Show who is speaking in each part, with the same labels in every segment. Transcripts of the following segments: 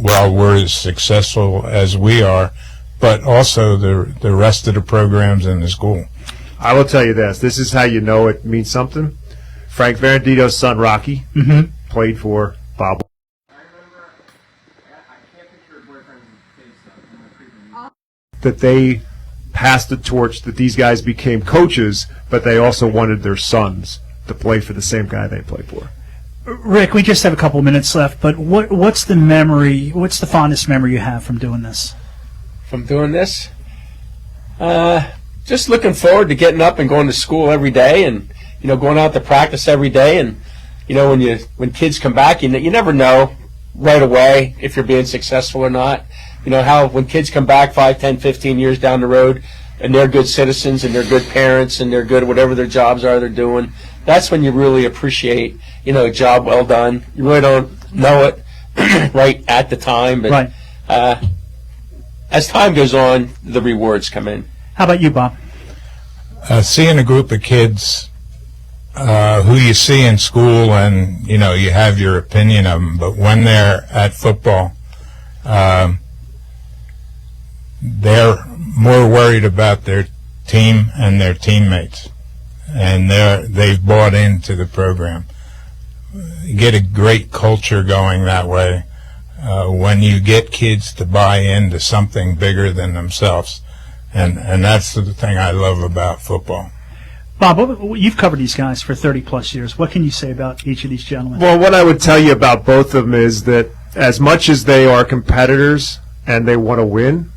Speaker 1: well, we're as successful as we are, but also the rest of the programs in the school.
Speaker 2: I will tell you this. This is how you know it means something. Frank Verandito's son, Rocky, played for Bob. That they passed the torch, that these guys became coaches, but they also wanted their sons to play for the same guy they played for.
Speaker 3: Rick, we just have a couple minutes left, but what's the fondest memory you have from doing this?
Speaker 4: From doing this? Just looking forward to getting up and going to school every day, and going out to practice every day. And when kids come back, you never know right away if you're being successful or not. How when kids come back 5, 10, 15 years down the road, and they're good citizens and they're good parents and they're good at whatever their jobs are they're doing, that's when you really appreciate a job well done. You really don't know it right at the time, but
Speaker 3: right.
Speaker 1: As time goes on, the rewards come in.
Speaker 3: How about you, Bob?
Speaker 1: Seeing a group of kids who you see in school, and you have your opinion of them, but when they're at football, they're more worried about their team and their teammates, and they've bought into the program. You get a great culture going that way when you get kids to buy into something bigger than themselves, and that's the thing I love about football.
Speaker 3: Bob, you've covered these guys for 30-plus years. What can you say about each of these gentlemen?
Speaker 2: Well, what I would tell you about both of them is that as much as they are competitors and they want to win,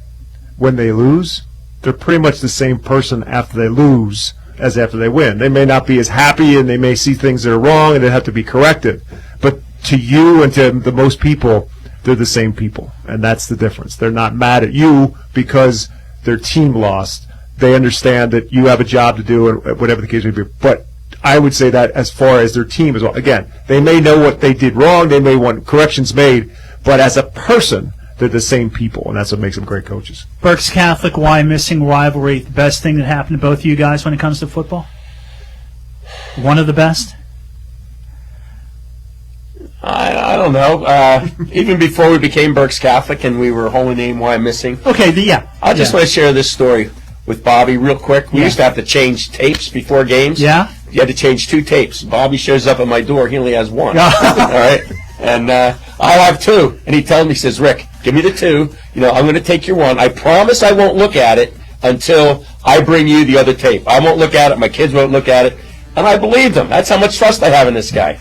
Speaker 2: when they lose, they're pretty much the same person after they lose as after they win. They may not be as happy, and they may see things that are wrong and they have to be corrected. But to you and to the most people, they're the same people, and that's the difference. They're not mad at you because their team lost. They understand that you have a job to do, and whatever the case may be. But I would say that as far as their team as well. Again, they may know what they did wrong. They may want corrections made. But as a person, they're the same people, and that's what makes them great coaches.
Speaker 3: Berks Catholic, why missing rivalry? The best thing that happened to both of you guys when it comes to football? One of the best?
Speaker 4: I don't know. Even before we became Berks Catholic and we were Holy Name Why Missing.
Speaker 3: Okay, yeah.
Speaker 4: I just want to share this story with Bobby real quick. We used to have to change tapes before games.
Speaker 3: Yeah?
Speaker 4: You had to change 2 tapes. Bobby shows up at my door. He only has 1. All right? And I have 2. And he tells me, he says, Rick, give me the 2. I'm going to take your 1. I promise I won't look at it until I bring you the other tape. I won't look at it. My kids won't look at it. And I believed him. That's how much trust I have in this guy.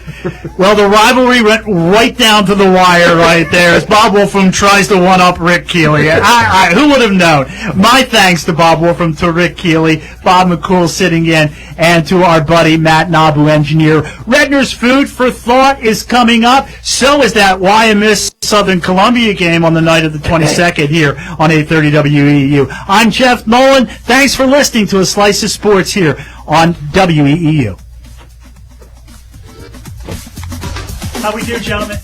Speaker 3: Well, the rivalry went right down to the wire right there as Bob Wolfram tries to one-up Rick Keeley. Who would have known? My thanks to Bob Wolfram, to Rick Keeley, Bob McCool sitting in, and to our buddy Matt Nabu, engineer. Redner's Food for Thought is coming up. So is that YMS Southern Columbia game on the night of the 22nd here on 830 WEEU. I'm Jeff Nolan. Thanks for listening to A Slice of Sports here on WEEU. How we do, gentlemen?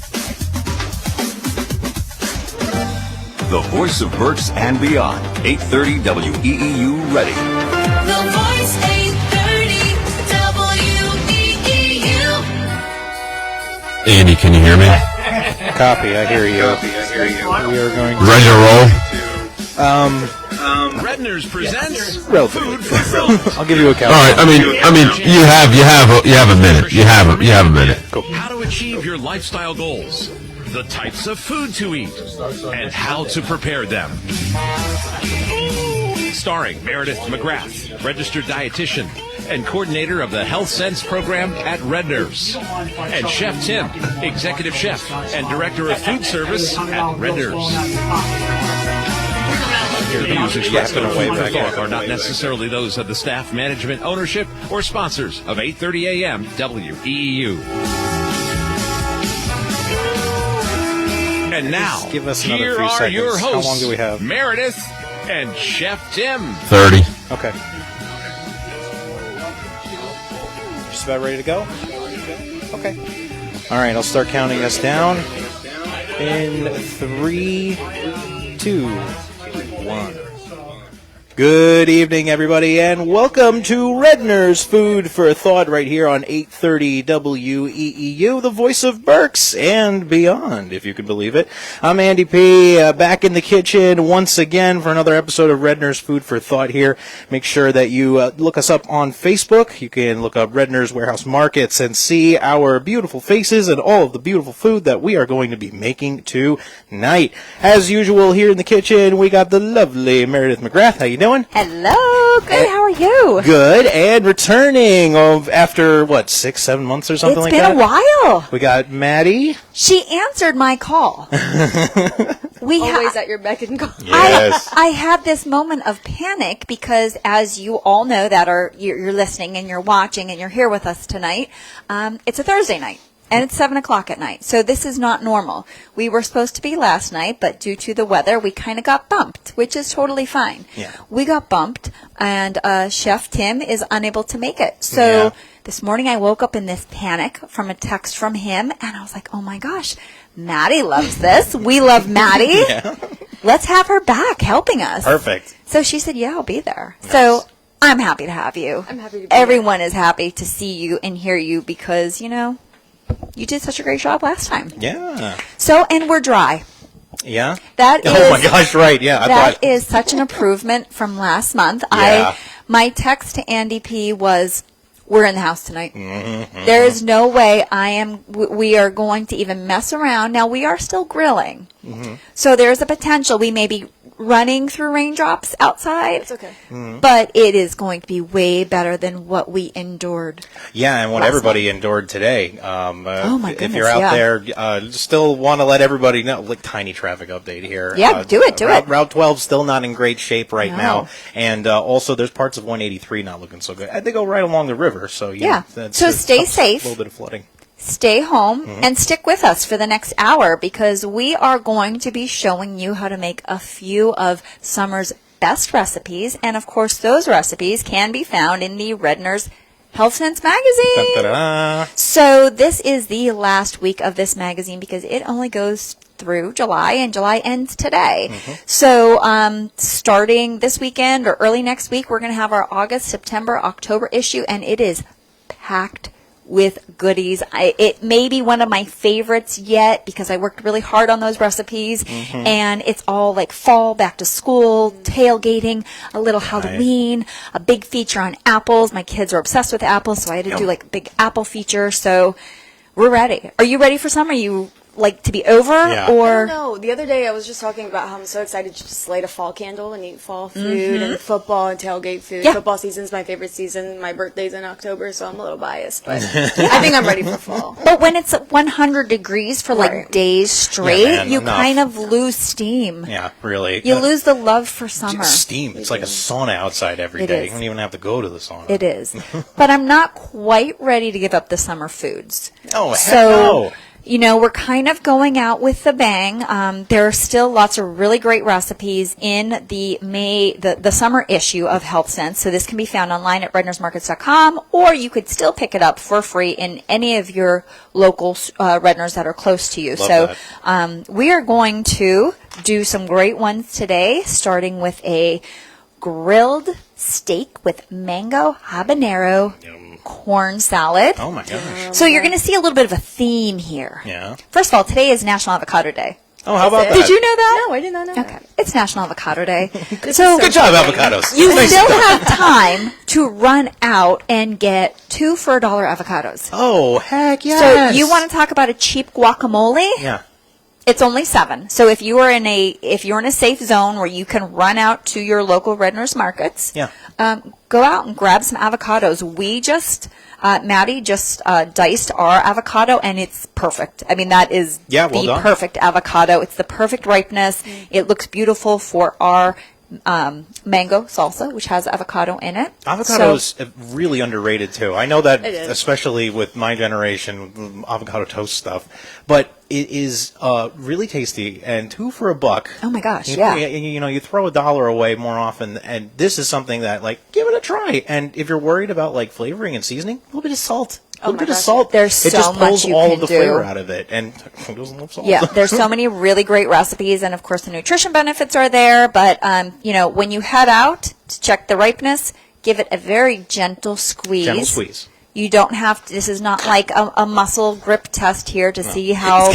Speaker 5: The voice of Berks and beyond. 830 WEEU ready.
Speaker 6: The voice 830 WEEU.
Speaker 7: Andy, can you hear me?
Speaker 8: Copy, I hear you. We are going to...
Speaker 7: Ready to roll?
Speaker 5: Redner's presents
Speaker 8: Food for Thought. I'll give you a count.
Speaker 7: All right. I mean, you have a minute. You have a minute.
Speaker 5: Cool. How to achieve your lifestyle goals, the types of food to eat, and how to prepare them. Starring Meredith McGrath, registered dietitian and coordinator of the Health Sense program at Redner's, and Chef Tim, executive chef and director of food service at Redner's. Your views expressed on the talk are not necessarily those of the staff, management, ownership, or sponsors of 830 AM WEEU. And now,
Speaker 8: give us another
Speaker 5: here
Speaker 8: 3
Speaker 5: are
Speaker 8: seconds.
Speaker 5: your hosts,
Speaker 8: How long do we have?
Speaker 5: Meredith and Chef Tim.
Speaker 7: 30.
Speaker 8: Okay. Just about ready to go? Okay. All right, I'll start counting us down in 3, 2, 1. Good evening, everybody, and welcome to Redner's Food for Thought right here on 830 WEEU, the voice of Berks and beyond, if you can believe it. I'm Andy P., back in the kitchen once again for another episode of Redner's Food for Thought here. Make sure that you look us up on Facebook. You can look up Redner's Warehouse Markets and see our beautiful faces and all of the beautiful food that we are going to be making tonight. As usual, here in the kitchen, we got the lovely Meredith McGrath. How you doing?
Speaker 9: Hello, good. How are you?
Speaker 8: Good, and returning after 6-7 months or something like that.
Speaker 9: It's been a while.
Speaker 8: We got Maddie.
Speaker 9: She answered my call.
Speaker 10: Always at your beck and call.
Speaker 8: Yes.
Speaker 9: I had this moment of panic because, as you all know that you're listening and you're watching and you're here with us tonight, it's a Thursday night. And it's 7 o'clock at night, so this is not normal. We were supposed to be last night, but due to the weather, we kind of got bumped, which is totally fine.
Speaker 8: Yeah.
Speaker 9: We got bumped, and Chef Tim is unable to make it. So this morning I woke up in this panic from a text from him, and I was like, oh my gosh, Maddie loves this. We love Maddie.
Speaker 8: Yeah.
Speaker 9: Let's have her back helping us.
Speaker 8: Perfect.
Speaker 9: So she said, yeah, I'll be there.
Speaker 8: Nice.
Speaker 9: So I'm happy to have you.
Speaker 10: I'm happy to be
Speaker 9: Everyone is happy to see you and hear you because, you did such a great job last time.
Speaker 8: Yeah.
Speaker 9: So, and we're dry.
Speaker 8: Yeah?
Speaker 9: That is.
Speaker 8: Oh my gosh, right, yeah.
Speaker 9: That is such an improvement from last month.
Speaker 8: Yeah.
Speaker 9: My text to Andy P was, we're in the house tonight.
Speaker 8: Mm-hmm.
Speaker 9: There is no way we are going to even mess around. Now, we are still grilling.
Speaker 8: Mm-hmm.
Speaker 9: So there's a potential we may be running through raindrops outside.
Speaker 10: It's okay.
Speaker 9: But it is going to be way better than what we endured.
Speaker 8: Yeah, and what
Speaker 9: last
Speaker 8: everybody endured today.
Speaker 9: Oh my
Speaker 8: If
Speaker 9: goodness,
Speaker 8: you're out
Speaker 9: yeah.
Speaker 8: there, still want to let everybody know, tiny traffic update here.
Speaker 9: Yeah, do it.
Speaker 8: Route 12 still not in great shape right
Speaker 9: No.
Speaker 8: now. And also there's parts of 183 not looking so good. They go right along the river, so
Speaker 9: So stay safe.
Speaker 8: A little bit of flooding.
Speaker 9: Stay home and stick with us for the next hour because we are going to be showing you how to make a few of summer's best recipes. And, of course, those recipes can be found in the Redner's Health Sense magazine.
Speaker 8: Da-da-da.
Speaker 9: So this is the last week of this magazine because it only goes through July, and July ends today. So starting this weekend or early next week, we're going to have our August, September, October issue, and it is packed with goodies. It may be one of my favorites yet because I worked really hard on those recipes, and it's all like fall, back to school, tailgating, a little Halloween, a big feature on apples. My kids are obsessed with apples, so I had to do like a big apple feature. So we're ready. Are you ready for summer? You like to be over
Speaker 8: Yeah.
Speaker 9: or?
Speaker 10: No, the other day I was just talking about how I'm so excited to just light a fall candle and eat fall food and football and tailgate food.
Speaker 9: Yeah.
Speaker 10: Football season's my favorite season. My birthday's in October, so I'm a little biased, but I think I'm ready for fall.
Speaker 9: But when it's 100 degrees for like
Speaker 10: Right.
Speaker 9: days straight,
Speaker 8: man,
Speaker 9: you
Speaker 8: enough.
Speaker 9: kind of lose steam.
Speaker 8: Yeah, really.
Speaker 9: You lose the love for summer.
Speaker 8: Steam. It's like a sauna outside every
Speaker 9: It
Speaker 8: day.
Speaker 9: is.
Speaker 8: You don't even have to go to the sauna.
Speaker 9: It is. But I'm not quite ready to give up the summer foods.
Speaker 8: Oh, heck
Speaker 9: So,
Speaker 8: no.
Speaker 9: we're kind of going out with the bang. There are still lots of really great recipes in the summer issue of Health Sense. So this can be found online at rednersmarkets.com, or you could still pick it up for free in any of your local Redners that are close to you.
Speaker 8: Love
Speaker 9: So we are going to do some great ones today, starting with a grilled steak with mango habanero corn salad.
Speaker 8: Oh, my gosh.
Speaker 9: So you're going to see a little bit of a theme here.
Speaker 8: Yeah.
Speaker 9: First of all, today is National Avocado Day.
Speaker 8: Oh, how about that?
Speaker 9: Did you know that?
Speaker 10: No, I did not know.
Speaker 9: Okay. It's National Avocado Day. So
Speaker 8: Good job, avocados.
Speaker 9: you still have time to run out and get 2 for $1 avocados.
Speaker 8: Oh, heck yes.
Speaker 9: So you want to talk about a cheap guacamole?
Speaker 8: Yeah.
Speaker 9: It's only $7. So if you're in a safe zone where you can run out to your local Redner's markets,
Speaker 8: Yeah.
Speaker 9: go out and grab some avocados. We just Maddie just diced our avocado, and it's perfect. I mean, that is
Speaker 8: Yeah, well
Speaker 9: the
Speaker 8: done.
Speaker 9: perfect avocado. It's the perfect ripeness. It looks beautiful for our mango salsa, which has avocado in it.
Speaker 8: Avocado's really underrated too. I know that,
Speaker 10: It is.
Speaker 8: especially with my generation, avocado toast stuff. But it is really tasty, and 2 for $1.
Speaker 9: Oh my gosh,
Speaker 8: You,
Speaker 9: yeah.
Speaker 8: you throw $1 away more often, and this is something that, give it a try. And if you're worried about flavoring and seasoning, a little bit of salt. A little bit of salt.
Speaker 9: There's
Speaker 8: it
Speaker 9: so
Speaker 8: just pulls
Speaker 9: much you
Speaker 8: all
Speaker 9: can
Speaker 8: of the
Speaker 9: do.
Speaker 8: flavor out of it, and who doesn't love salt?
Speaker 9: Yeah, there's so many really great recipes, and of course the nutrition benefits are there. But when you head out, to check the ripeness, give it a very gentle squeeze.
Speaker 8: Gentle squeeze.
Speaker 9: You don't have to, this is not like a muscle grip test here to see how.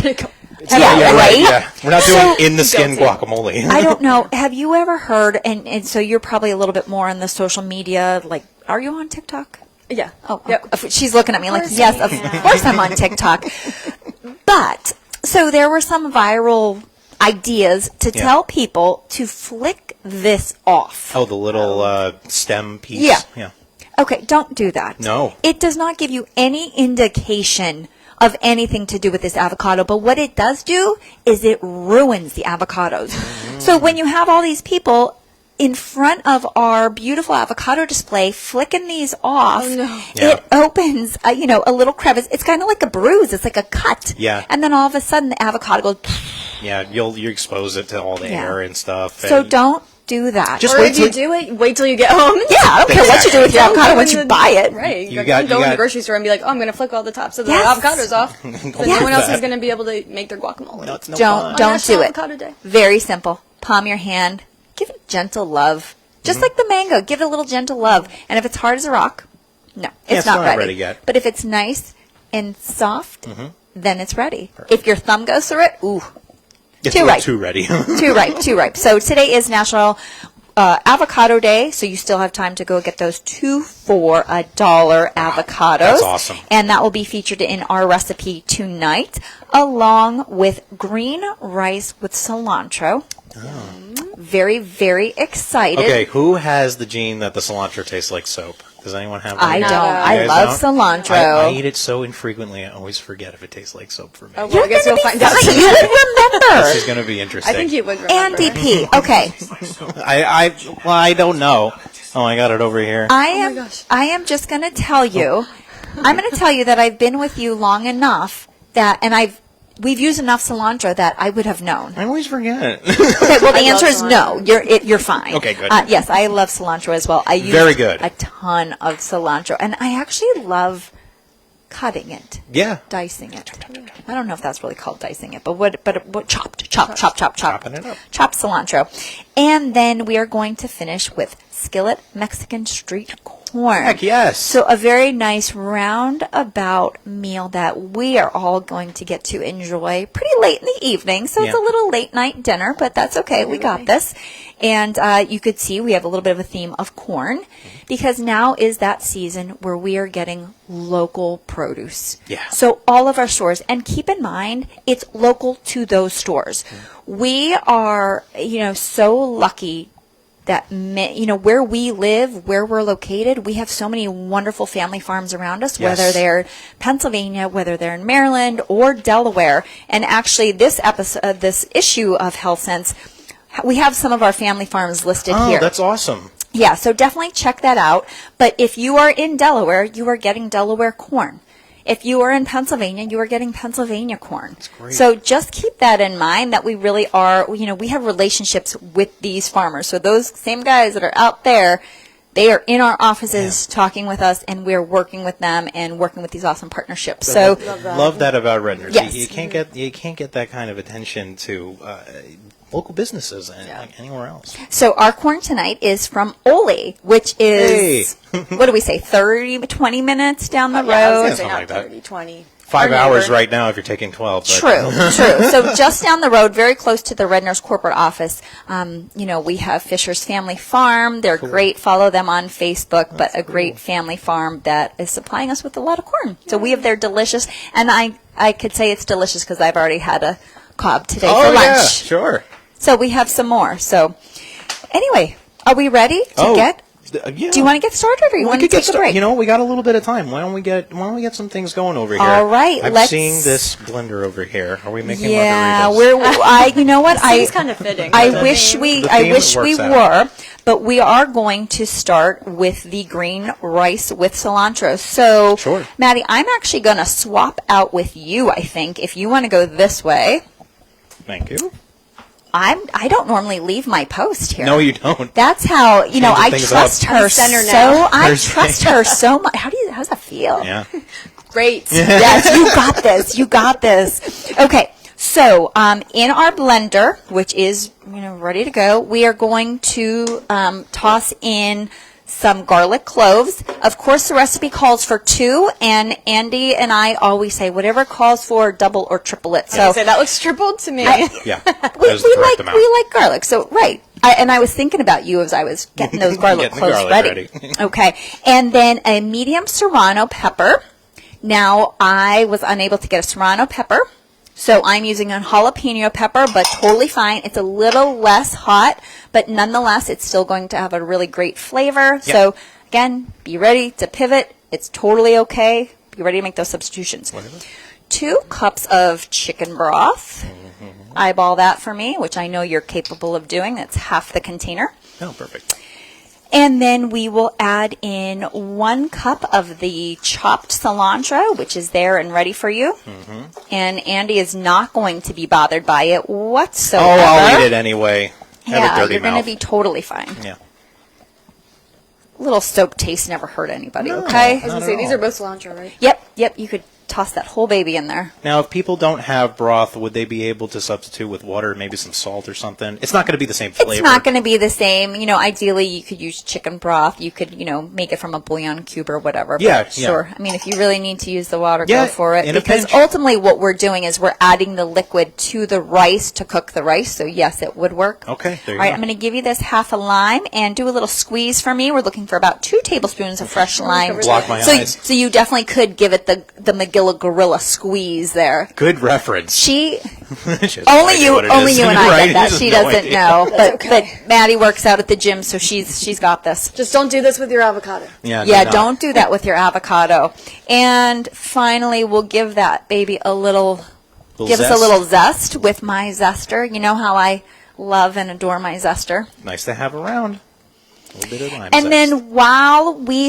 Speaker 8: Right. Yeah. We're not doing
Speaker 9: So-
Speaker 8: in the skin guacamole.
Speaker 9: I don't know. Have you ever heard, and so you're probably a little bit more in the social media, like, are you on TikTok?
Speaker 10: Yeah.
Speaker 9: Oh,
Speaker 10: Yep.
Speaker 9: she's looking at me like,
Speaker 10: course
Speaker 9: yes,
Speaker 10: I
Speaker 9: of
Speaker 10: am.
Speaker 9: course I'm on TikTok. But, so there were some viral ideas to tell people to flick this off.
Speaker 8: Oh, the little stem piece.
Speaker 9: Yeah. Okay, don't do that.
Speaker 8: No.
Speaker 9: It does not give you any indication of anything to do with this avocado, but what it does do is it ruins the avocados. So when you have all these people in front of our beautiful avocado display flicking these off, it opens a little crevice. It's kind of like a bruise. It's like a cut.
Speaker 8: Yeah.
Speaker 9: And then all of a sudden the avocado goes.
Speaker 8: Yeah, you expose it to all the air and stuff.
Speaker 9: So
Speaker 8: and
Speaker 9: don't do that.
Speaker 8: Just
Speaker 10: Or
Speaker 8: wait
Speaker 10: if
Speaker 8: till
Speaker 10: you do it, wait till you get home.
Speaker 9: Yeah, I don't care what you do with your
Speaker 10: Don't
Speaker 9: avocado
Speaker 10: go
Speaker 9: once
Speaker 10: in
Speaker 9: you
Speaker 10: the-
Speaker 9: buy it.
Speaker 10: Right.
Speaker 8: You
Speaker 10: You're
Speaker 8: got-
Speaker 10: going to go
Speaker 8: you
Speaker 10: in
Speaker 8: got-
Speaker 10: the grocery store and be like, oh, I'm going to flick all the tops of the
Speaker 9: Yes.
Speaker 10: avocados off.
Speaker 8: Don't
Speaker 10: So
Speaker 8: do
Speaker 10: no one else
Speaker 8: that.
Speaker 10: is going to be able to make their guacamole.
Speaker 8: No, it's no
Speaker 9: Don't
Speaker 8: fun.
Speaker 9: don't
Speaker 10: National
Speaker 9: do it.
Speaker 10: Avocado Day.
Speaker 9: Very simple. Palm your hand. Give it gentle love. Just like the mango, give it a little gentle love. And if it's hard as a rock, no,
Speaker 8: it's
Speaker 9: not
Speaker 8: not ready yet.
Speaker 9: But if it's nice and soft, then it's ready. If your thumb goes through it, ooh,
Speaker 8: It's
Speaker 9: too
Speaker 8: a little
Speaker 9: ripe.
Speaker 8: Too ready.
Speaker 9: too ripe, too ripe. So today is National Avocado Day, so you still have time to go get those 2 for $1 avocados.
Speaker 8: That's awesome.
Speaker 9: And that will be featured in our recipe tonight, along with green rice with cilantro. Very, very excited.
Speaker 8: Okay, who has the gene that the cilantro tastes like soap? Does anyone have that?
Speaker 9: I
Speaker 8: here?
Speaker 9: don't.
Speaker 8: You
Speaker 9: I
Speaker 8: guys
Speaker 9: love
Speaker 8: don't?
Speaker 9: cilantro.
Speaker 8: I eat it so infrequently, I always forget if it tastes like soap for me.
Speaker 10: Oh, well, I guess
Speaker 9: You're
Speaker 10: you'll
Speaker 9: gonna be
Speaker 10: find out.
Speaker 9: fine. You would remember.
Speaker 8: This is going to be interesting.
Speaker 10: I think you would remember.
Speaker 9: Andy P. Okay,
Speaker 8: I don't know. Oh, I got it over here.
Speaker 9: I
Speaker 10: my
Speaker 9: am.
Speaker 10: gosh.
Speaker 9: I am just going to tell you. I'm going to tell you that I've been with you long enough that, and we've used enough cilantro that I would have known.
Speaker 8: I always forget.
Speaker 9: Okay, well, the
Speaker 10: I
Speaker 9: answer
Speaker 10: love
Speaker 9: is no. You're fine.
Speaker 8: Okay, good.
Speaker 9: Yes, I love cilantro as well. I use
Speaker 8: Very good.
Speaker 9: a ton of cilantro, and I actually love cutting it,
Speaker 8: Yeah.
Speaker 9: dicing it. I don't know if that's really called dicing it, but what chopped, chop.
Speaker 8: Chopping it up.
Speaker 9: Chopped cilantro. And then we are going to finish with skillet Mexican street corn.
Speaker 8: Heck yes.
Speaker 9: So a very nice roundabout meal that we are all going to get to enjoy pretty late in the evening. So it's
Speaker 8: Yeah.
Speaker 9: a little late night dinner, but that's okay. We got this. And you could see we have a little bit of a theme of corn because now is that season where we are getting local produce.
Speaker 8: Yeah.
Speaker 9: So all of our stores, and keep in mind, it's local to those stores. We are, so lucky that where we live, where we're located, we have so many wonderful family farms around us,
Speaker 8: Yes.
Speaker 9: whether they're Pennsylvania, whether they're in Maryland or Delaware. And actually, this issue of Health Sense, we have some of our family farms listed
Speaker 8: Oh,
Speaker 9: here.
Speaker 8: that's awesome.
Speaker 9: Yeah, so definitely check that out. But if you are in Delaware, you are getting Delaware corn. If you are in Pennsylvania, you are getting Pennsylvania corn. That's
Speaker 8: great.
Speaker 9: So just keep that in mind that we really are, we have relationships with these farmers. So those same guys that are out there, they are in our offices talking with us, and we're working with them and working with these awesome partnerships. So
Speaker 8: Love that about Redners.
Speaker 9: Yes.
Speaker 8: You can't get that kind of attention to local businesses like anywhere else.
Speaker 9: So our corn tonight is from Ole, which is, what do we say, 20 minutes down the
Speaker 10: Yeah, I was
Speaker 9: road?
Speaker 10: going to say
Speaker 8: Something
Speaker 10: not
Speaker 8: like that.
Speaker 10: 30, 20.
Speaker 8: 5
Speaker 10: Our
Speaker 8: hours
Speaker 10: neighbor.
Speaker 8: right now if you're taking 12. But
Speaker 9: True. So just down the road, very close to the Redner's corporate office, we have Fisher's Family Farm. They're great. Follow them on Facebook, but a great family farm that is supplying us with a lot of corn. So we have their delicious, and I could say it's delicious because I've already had a cob today for lunch.
Speaker 8: yeah, sure.
Speaker 9: So we have some more. So anyway, are we ready to get?
Speaker 8: Yeah.
Speaker 9: Do you want to get started, or do you want to take a break?
Speaker 8: We got a little bit of time. Why don't we get some things going over here?
Speaker 9: All right,
Speaker 8: I'm
Speaker 9: let's-
Speaker 8: seeing this blender over here. Are we making
Speaker 9: Yeah,
Speaker 8: margaritas?
Speaker 9: you know what?
Speaker 10: Seems kind of fitting.
Speaker 9: I
Speaker 10: for the
Speaker 9: wish
Speaker 10: theme.
Speaker 9: we
Speaker 8: The
Speaker 9: I
Speaker 8: theme
Speaker 9: wish we
Speaker 8: works out.
Speaker 9: were, but we are going to start with the green rice with cilantro. So,
Speaker 8: Sure.
Speaker 9: Maddie, I'm actually going to swap out with you, I think, if you want to go this way.
Speaker 8: Thank you.
Speaker 9: I don't normally leave my post here.
Speaker 8: No, you don't.
Speaker 9: That's how, I
Speaker 8: things
Speaker 9: trust
Speaker 8: up.
Speaker 9: her
Speaker 10: I'm center
Speaker 9: so
Speaker 10: now.
Speaker 9: I
Speaker 8: Thursday.
Speaker 9: trust her so much. How's that feel?
Speaker 8: Yeah.
Speaker 10: Great.
Speaker 9: Yes, you got this. You got this. Okay, So, in our blender, which is ready to go, we are going to toss in some garlic cloves. Of course, the recipe calls for 2, and Andy and I always say whatever calls for double or triple it. So
Speaker 10: that looks tripled to me.
Speaker 8: Yeah.
Speaker 9: we like garlic. So I was thinking about you as I was getting those garlic cloves ready. Okay, and then a medium serrano pepper. Now I was unable to get a serrano pepper, so I'm using a jalapeno pepper, but totally fine. It's a little less hot, but nonetheless, it's still going to have a really great flavor. Yep. So again, be ready to pivot. It's totally okay. Be ready to make those substitutions. Whatever. 2 cups of chicken broth. Eyeball that for me, which I know you're capable of doing. That's half the container.
Speaker 8: Oh, perfect.
Speaker 9: And then we will add in 1 cup of the chopped cilantro, which is there and ready for you. And Andy is not going to be bothered by it whatsoever.
Speaker 8: Oh, I'll eat it anyway.
Speaker 9: Yeah, you're going to be totally fine.
Speaker 8: Yeah.
Speaker 9: A little soap taste never hurt anybody, okay?
Speaker 10: I was going to say, these are both cilantro, right?
Speaker 9: Yep. You could toss that whole baby in there.
Speaker 8: Now, if people don't have broth, would they be able to substitute with water, maybe some salt or something? It's not going to be the same flavor.
Speaker 9: It's not going to be the same. Ideally, you could use chicken broth. You could, make it from a bouillon cube or whatever.
Speaker 8: Yeah,
Speaker 9: but sure. I mean, if you really need to use the water,
Speaker 8: Yeah,
Speaker 9: go for it.
Speaker 8: in a
Speaker 9: Because
Speaker 8: pinch.
Speaker 9: ultimately, what we're doing is we're adding the liquid to the rice to cook the rice. So yes, it would work.
Speaker 8: Okay, there you
Speaker 9: All right,
Speaker 8: go.
Speaker 9: I'm going to give you this half a lime and do a little squeeze for me. We're looking for about 2 tablespoons of fresh lime.
Speaker 8: Block my
Speaker 9: so,
Speaker 8: eyes.
Speaker 9: So you definitely could give it the McGilla Gorilla squeeze there.
Speaker 8: Good reference.
Speaker 9: She
Speaker 8: She has
Speaker 9: only
Speaker 8: no idea
Speaker 9: you
Speaker 8: what it
Speaker 9: only
Speaker 8: is.
Speaker 9: you and
Speaker 8: You're
Speaker 9: I
Speaker 8: right,
Speaker 9: get that.
Speaker 8: she
Speaker 9: She
Speaker 8: has no
Speaker 9: doesn't
Speaker 8: idea.
Speaker 9: know. But
Speaker 10: okay.
Speaker 9: but Maddie works out at the gym, so she's got this.
Speaker 10: Just don't do this with your avocado.
Speaker 8: Yeah,
Speaker 9: Yeah,
Speaker 8: no.
Speaker 9: don't do that with your avocado. And finally, we'll give that baby a little give us a
Speaker 8: zest.
Speaker 9: little zest with my zester. You know how I love and adore my zester.
Speaker 8: Nice to have around. A little bit of lime
Speaker 9: And
Speaker 8: zest.
Speaker 9: then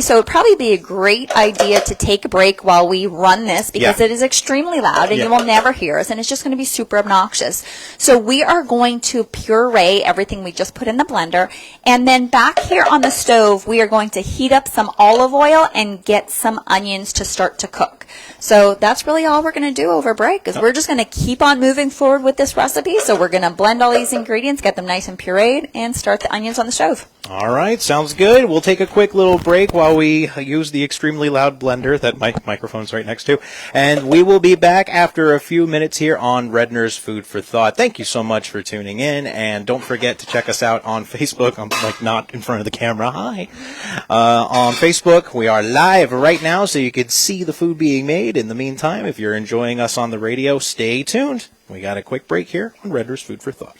Speaker 9: so it'd probably be a great idea to take a break while we run this because
Speaker 8: Yeah.
Speaker 9: it is extremely loud and
Speaker 8: Yeah.
Speaker 9: you will never hear us and it's just going to be super obnoxious. So we are going to puree everything we just put in the blender, and then back here on the stove we are going to heat up some olive oil and get some onions to start to cook. So that's really all we're going to do over break is we're just going to keep on moving forward with this recipe. So we're going to blend all these ingredients, get them nice and pureed, and start the onions on the stove.
Speaker 8: All right, sounds good. We'll take a quick little break while we use the extremely loud blender that my microphone's right next to. And we will be back after a few minutes here on Redner's Food for Thought. Thank you so much for tuning in. And don't forget to check us out on Facebook. I'm not in front of the camera. Hi. On Facebook, we are live right now so you can see the food being made. In the meantime, if you're enjoying us on the radio, stay tuned. We got a quick break here on Redner's Food for Thought.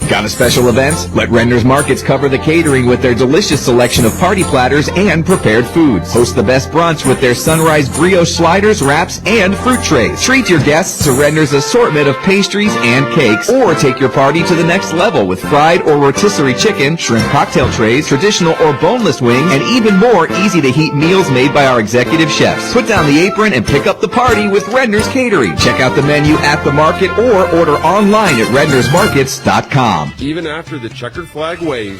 Speaker 11: Got a special event? Let Render's Markets cover the catering with their delicious selection of party platters and prepared foods. Host the best brunch with their sunrise brioche sliders, wraps, and fruit trays. Treat your guests to Render's assortment of pastries and cakes, or take your party to the next level with fried or rotisserie chicken, shrimp cocktail trays, traditional or boneless wings, and even more easy-to-heat meals made by our executive chefs. Put down the apron and pick up the party with Render's Catering. Check out the menu at the market or order online at rendersmarkets.com.
Speaker 12: Even after the checkered flag waves,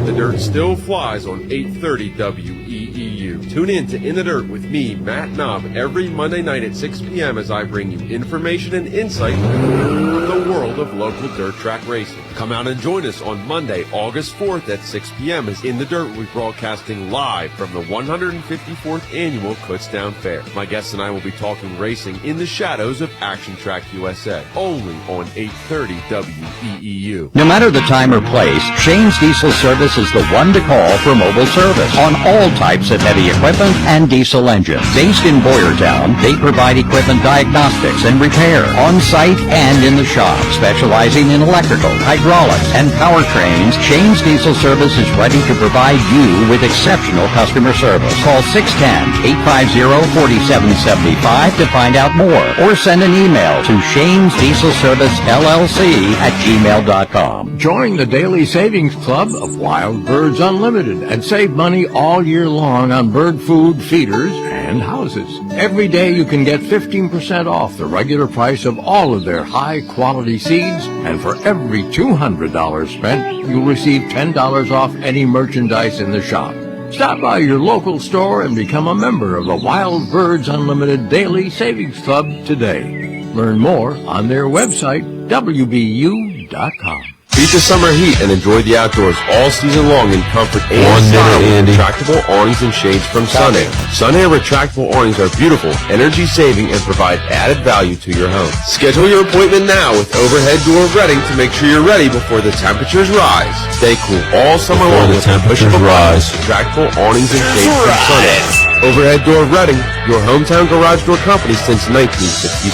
Speaker 12: the dirt still flies on 830 WEEU. Tune in to In the Dirt with me, Matt Knob, every Monday night at 6 p.m. as I bring you information and insight from the world of local dirt track racing. Come out and join us on Monday, August 4th at 6 p.m. as In the Dirt will be broadcasting live from the 154th Annual Kutztown Fair. My guests and I will be talking racing in the shadows of Action Track USA, only on 830 WEEU.
Speaker 13: No matter the time or place, Shane's Diesel Service is the one to call for mobile service on all types of heavy equipment and diesel engines. Based in Boyertown, they provide equipment diagnostics and repair on-site and in the shop. Specializing in electrical, hydraulics, and powertrains, Shane's Diesel Service is ready to provide you with exceptional customer service. Call 610-850-4775 to find out more, or send an email to shanesdieselservicellc@gmail.com.
Speaker 14: Join the Daily Savings Club of Wild Birds Unlimited and save money all year long on bird food, feeders, and houses. Every day you can get 15% off the regular price of all of their high-quality seeds, and for every $200 spent, you'll receive $10 off any merchandise in the shop. Stop by your local store and become a member of the Wild Birds Unlimited Daily Savings Club today. Learn more on their website, WBU.com.
Speaker 12: Beat the summer heat and enjoy the outdoors all season long in comfort and
Speaker 7: 1 minute,
Speaker 12: style with
Speaker 7: Andy.
Speaker 12: retractable awnings and shades from Sunair. Sunair retractable awnings are beautiful, energy-saving, and provide added value to your home. Schedule your appointment now with Overhead Door Reading to make sure you're ready before the temperatures rise. Stay cool all summer
Speaker 7: Before
Speaker 12: long
Speaker 7: the
Speaker 12: with the
Speaker 7: temperatures
Speaker 12: pushable
Speaker 7: rise.
Speaker 12: retractable awnings and shades from Sunair. Overhead Door Reading, your hometown garage door company since 1965.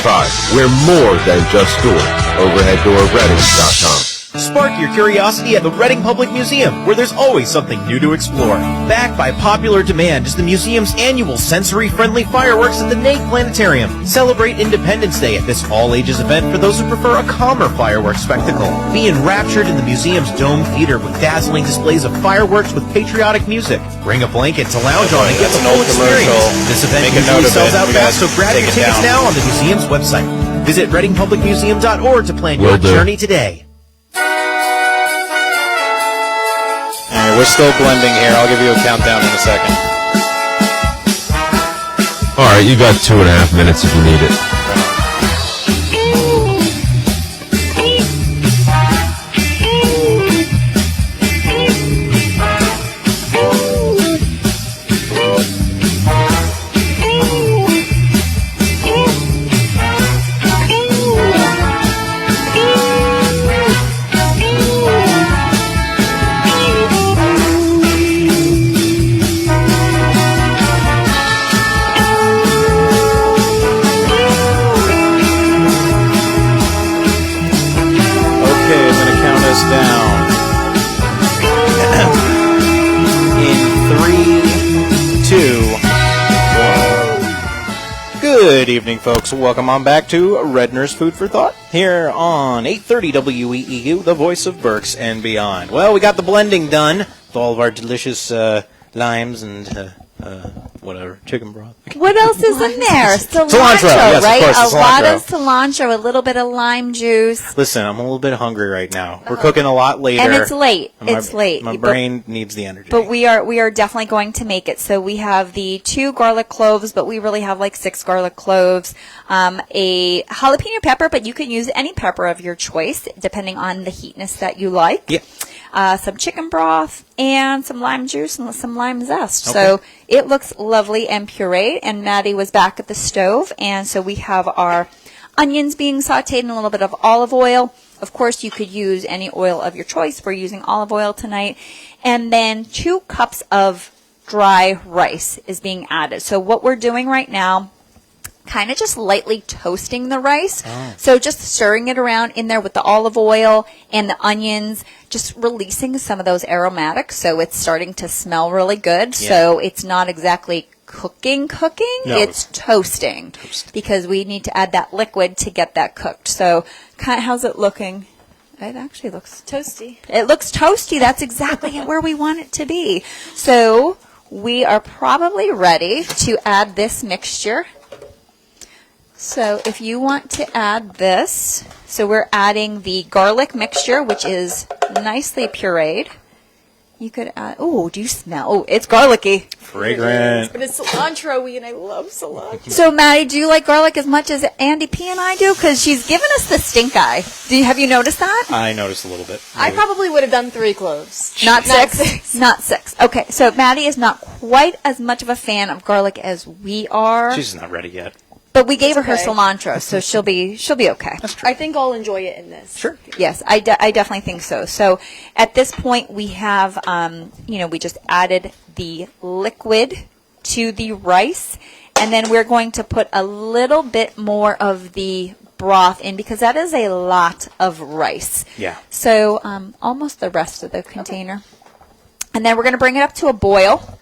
Speaker 12: We're more than just doors. OverheadDoorReading.com.
Speaker 15: Spark your curiosity at the Reading Public Museum, where there's always something new to explore. Backed by popular demand is the museum's annual sensory-friendly fireworks at the Nate Planetarium. Celebrate Independence Day at this all-ages event for those who prefer a calmer fireworks spectacle. Be enraptured in the museum's dome theater with dazzling displays of fireworks with patriotic music. Bring a blanket to lounge on and get the full experience. This event usually sells out fast, so grab your tickets now on the museum's website. Visit readingpublicmuseum.org to plan your journey today.
Speaker 8: Alright, we're still blending here. I'll give you a countdown in a second.
Speaker 7: All right, you got 2.5 minutes if you need it.
Speaker 8: Good evening, folks. Welcome on back to Redner's Food for Thought here on 830 WEEU, the voice of Berks and beyond. Well, we got the blending done with all of our delicious limes and whatever, chicken broth.
Speaker 9: What else is in there? Cilantro,
Speaker 8: yes,
Speaker 9: right?
Speaker 8: of course,
Speaker 9: a lot of cilantro, a little bit of lime juice.
Speaker 8: Listen, I'm a little bit hungry right now. We're cooking a lot later.
Speaker 9: And it's late.
Speaker 8: My brain needs the energy.
Speaker 9: But we are definitely going to make it. So we have the 2 garlic cloves, but we really have like 6 garlic cloves. A jalapeno pepper, but you can use any pepper of your choice, depending on the heatness that you like.
Speaker 8: Yeah.
Speaker 9: Some chicken broth and some lime juice and some lime zest.
Speaker 8: Okay.
Speaker 9: So it looks lovely and pureed. And Maddie was back at the stove, and so we have our onions being sautéed in a little bit of olive oil. Of course, you could use any oil of your choice. We're using olive oil tonight. And then 2 cups of dry rice is being added. So what we're doing right now, kind of just lightly toasting the rice. So just stirring it around in there with the olive oil and the onions, just releasing some of those aromatics. So it's starting to smell really good.
Speaker 8: Yeah.
Speaker 9: So it's not exactly cooking.
Speaker 8: No.
Speaker 9: It's toasting because we need to add that liquid to get that cooked. So kind of, how's it looking? It actually looks
Speaker 10: toasty.
Speaker 9: It looks toasty. That's exactly where we want it to be. So we are probably ready to add this mixture. So if you want to add this, so we're adding the garlic mixture, which is nicely pureed. You could add, oh, do you smell? Oh, it's garlicky.
Speaker 8: Fragrant.
Speaker 10: But it's cilantro-y, and I love cilantro.
Speaker 9: So, Maddie, do you like garlic as much as Andy P. and I do? Because she's given us the stink eye. Have you noticed that?
Speaker 8: I noticed a little bit.
Speaker 10: I probably would have done 3 cloves.
Speaker 9: Not 6? Not 6. Okay, so Maddie is not quite as much of a fan of garlic as we are.
Speaker 8: She's not ready yet.
Speaker 9: But we gave her
Speaker 10: okay.
Speaker 9: cilantro, so she'll be okay.
Speaker 10: I think I'll enjoy it in this.
Speaker 8: Sure.
Speaker 9: Yes, I definitely think so. So at this point, we have, we just added the liquid to the rice, and then we're going to put a little bit more of the broth in because that is a lot of rice.
Speaker 8: Yeah.
Speaker 9: So almost the rest of the container. And then we're going to bring it up to a boil.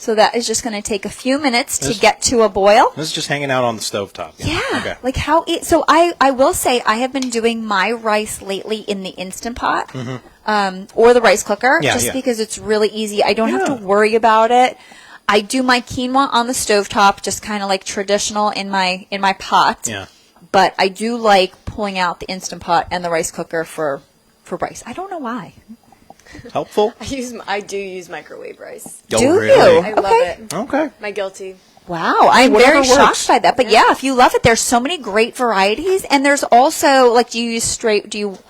Speaker 9: So that is just going to take a few minutes to get to a boil.
Speaker 8: This is just hanging out on the stovetop.
Speaker 9: Yeah.
Speaker 8: Okay.
Speaker 9: Like how so I will say I have been doing my rice lately in the Instant Pot or the rice cooker because it's really easy. I don't have to worry about it. I do my quinoa on the stovetop, just kind of like traditional in my pot.
Speaker 8: Yeah.
Speaker 9: But I do like pulling out the Instant Pot and the rice cooker for rice. I don't know why.
Speaker 8: Helpful?
Speaker 10: I do use microwave rice.
Speaker 8: Oh,
Speaker 9: do
Speaker 8: really?
Speaker 9: you?
Speaker 10: I love it.
Speaker 8: Okay.
Speaker 10: My guilty.
Speaker 9: Wow, I'm
Speaker 8: Whatever
Speaker 9: very
Speaker 8: works.
Speaker 9: shocked by that. But yeah, if you love it, there's so many great varieties, and there's also like, do you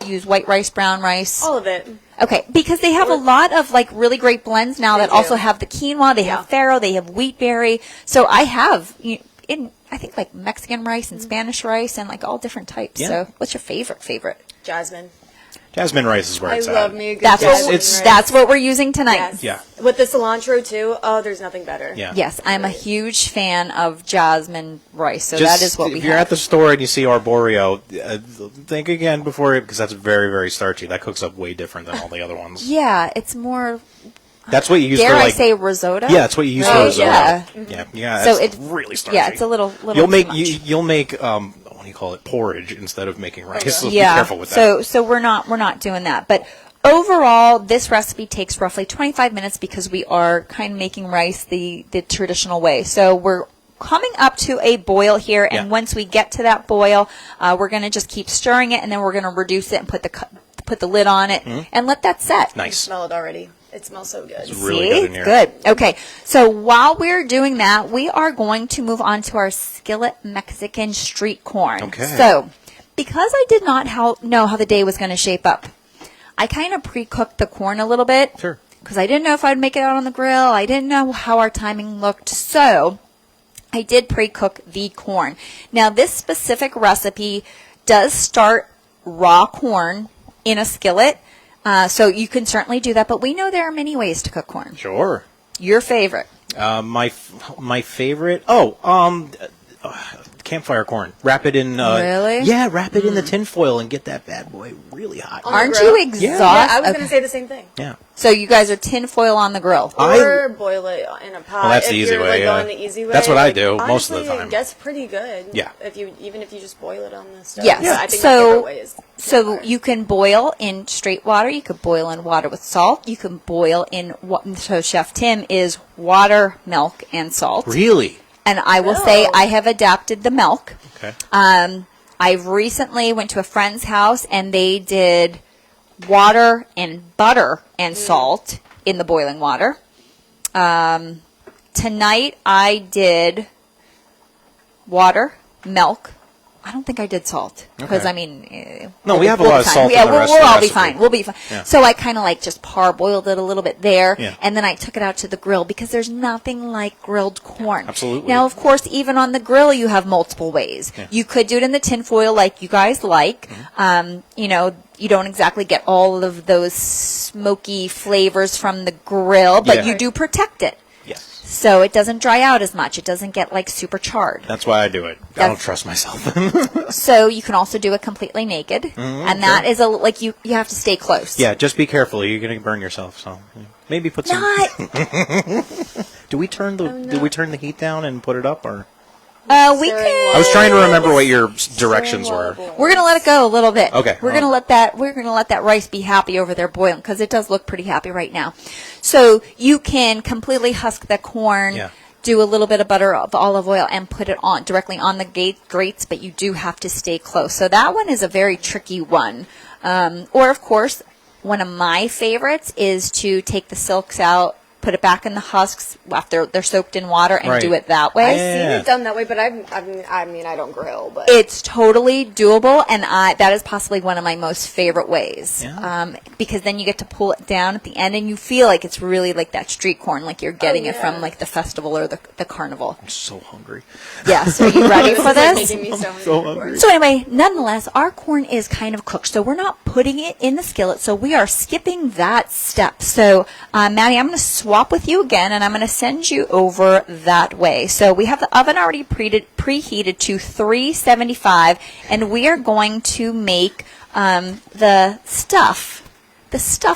Speaker 9: use white rice, brown rice?
Speaker 10: All of it.
Speaker 9: Okay, because they have a lot of like really great blends now that
Speaker 10: do.
Speaker 9: also have the quinoa, they have farro, they have wheat berry. So I have I think like Mexican rice and Spanish rice and like all different types.
Speaker 8: Yeah.
Speaker 9: So what's your favorite?
Speaker 10: Jasmine.
Speaker 8: Jasmine rice is where
Speaker 10: I
Speaker 8: it's
Speaker 10: love
Speaker 8: at.
Speaker 10: me a good
Speaker 9: That's
Speaker 10: jasmine
Speaker 9: what
Speaker 10: rice.
Speaker 9: that's what we're using tonight.
Speaker 10: Yes.
Speaker 8: Yeah.
Speaker 10: With the cilantro too. Oh, there's nothing better.
Speaker 8: Yeah.
Speaker 9: Yes, I'm a huge fan of jasmine rice. So
Speaker 8: Just
Speaker 9: that is what we
Speaker 8: if you're
Speaker 9: have.
Speaker 8: at the store and you see arborio, think again before, because that's very, very starchy. That cooks up way different than all the other ones.
Speaker 9: Yeah, it's more.
Speaker 8: That's what you use
Speaker 9: Dare
Speaker 8: for
Speaker 9: I
Speaker 8: like.
Speaker 9: say risotto?
Speaker 8: Yeah, that's what you use for
Speaker 9: Right?
Speaker 8: risotto.
Speaker 9: Yeah.
Speaker 8: Yeah.
Speaker 9: So
Speaker 8: That's
Speaker 9: it's
Speaker 8: really starchy.
Speaker 9: Yeah, it's a little.
Speaker 8: You'll
Speaker 9: too
Speaker 8: make
Speaker 9: much.
Speaker 8: you'll make what do you call it, porridge instead of making rice. So
Speaker 9: Yeah.
Speaker 8: be careful with that.
Speaker 9: So we're not doing that, but. Overall, this recipe takes roughly 25 minutes because we are kind of making rice the traditional way. So we're coming up to a boil here, and
Speaker 8: Yeah.
Speaker 9: once we get to that boil, we're going to just keep stirring it, and then we're going to reduce it and put the lid on it and let that set.
Speaker 10: I smell it already. It smells so good.
Speaker 8: It's really
Speaker 9: See?
Speaker 8: good in here.
Speaker 9: Good. Okay. So while we're doing that, we are going to move on to our skillet Mexican street corn.
Speaker 8: Okay.
Speaker 9: So because I did not know how the day was going to shape up, I kind of pre-cooked the corn a little bit.
Speaker 8: Sure.
Speaker 9: Because I didn't know if I'd make it out on the grill. I didn't know how our timing looked. So I did pre-cook the corn. Now, this specific recipe does start raw corn in a skillet. So you can certainly do that. But we know there are many ways to cook corn.
Speaker 8: Sure.
Speaker 9: Your favorite?
Speaker 8: My favorite. Campfire corn. Wrap it in.
Speaker 9: Really?
Speaker 8: Yeah, wrap it in the tin foil and get that bad boy really hot.
Speaker 10: On the
Speaker 9: Aren't
Speaker 10: grill?
Speaker 9: you exhausted?
Speaker 10: Yeah, I was going to say the same thing.
Speaker 8: Yeah.
Speaker 9: So you guys are tin foil on the grill.
Speaker 10: Or boil it in a pot.
Speaker 8: Well, that's
Speaker 10: if
Speaker 8: the easy
Speaker 10: you're,
Speaker 8: way,
Speaker 10: Like,
Speaker 8: yeah.
Speaker 10: going the easy way.
Speaker 8: That's what I
Speaker 10: like,
Speaker 8: do most of the
Speaker 10: honestly,
Speaker 8: time.
Speaker 10: It gets pretty good.
Speaker 8: Yeah.
Speaker 10: Even if you just boil it on the stove.
Speaker 9: Yes.
Speaker 10: I think my favorite way is
Speaker 9: So you can boil in straight water. You could boil in water with salt. You can boil in so Chef Tim is water, milk, and salt.
Speaker 8: Really?
Speaker 9: And I will say I have adapted the milk.
Speaker 8: Okay.
Speaker 9: I've recently went to a friend's house and they did water and butter and salt in the boiling water. Tonight I did water, milk. I don't think I did salt because
Speaker 8: Okay.
Speaker 9: I mean,
Speaker 8: No, we have a
Speaker 9: we'll
Speaker 8: lot
Speaker 9: be
Speaker 8: of
Speaker 9: fine.
Speaker 8: salt
Speaker 9: Yeah,
Speaker 8: in the rest
Speaker 9: we'll
Speaker 8: of the
Speaker 9: all be
Speaker 8: recipe.
Speaker 9: fine. We'll be fine.
Speaker 8: Yeah.
Speaker 9: So I kind of like just parboiled it a little bit there,
Speaker 8: Yeah.
Speaker 9: and then I took it out to the grill because there's nothing like grilled corn.
Speaker 8: Absolutely.
Speaker 9: Now, of course, even on the grill, you have multiple ways.
Speaker 8: Yeah.
Speaker 9: You could do it in the tin foil like you guys like. You know, you don't exactly get all of those smoky flavors from the grill, but
Speaker 8: Yeah.
Speaker 9: you do protect it.
Speaker 8: Yes.
Speaker 9: So it doesn't dry out as much. It doesn't get like super charred.
Speaker 8: That's why I do it. I don't trust myself.
Speaker 9: So you can also do it completely naked, and that is like you have to stay close.
Speaker 8: Yeah, just be careful. You're going to burn yourself. So maybe put some. Do we turn the heat down and put it up, or?
Speaker 9: We can.
Speaker 8: I was trying to remember what your directions were.
Speaker 9: We're gonna let it go a little bit.
Speaker 8: Okay.
Speaker 9: We're gonna let that rice be happy over there boiling because it does look pretty happy right now. So you can completely husk the corn.
Speaker 8: Yeah.
Speaker 9: Do a little bit of butter of olive oil and put it on directly on the grates, but you do have to stay close. So that one is a very tricky one. Or of course, one of my favorites is to take the silks out, put it back in the husks after they're soaked in water, and do it that way.
Speaker 10: I've seen it done that way, but I mean, I don't grill, but
Speaker 9: It's totally doable, and that is possibly one of my most favorite ways. Because then you get to pull it down at the end, and you feel like it's really like that street corn, like you're getting it from like the festival or the carnival.
Speaker 8: I'm so hungry.
Speaker 9: Yes, are you ready for this?
Speaker 10: Making me so
Speaker 8: So hungry.
Speaker 9: So anyway, nonetheless, our corn is kind of cooked, so we're not putting it in the skillet, so we are skipping that step. So, Maddie, I'm going to swap with you again, and I'm going to send you over that way. So we have the oven already preheated to 375, and we are going to make the stuff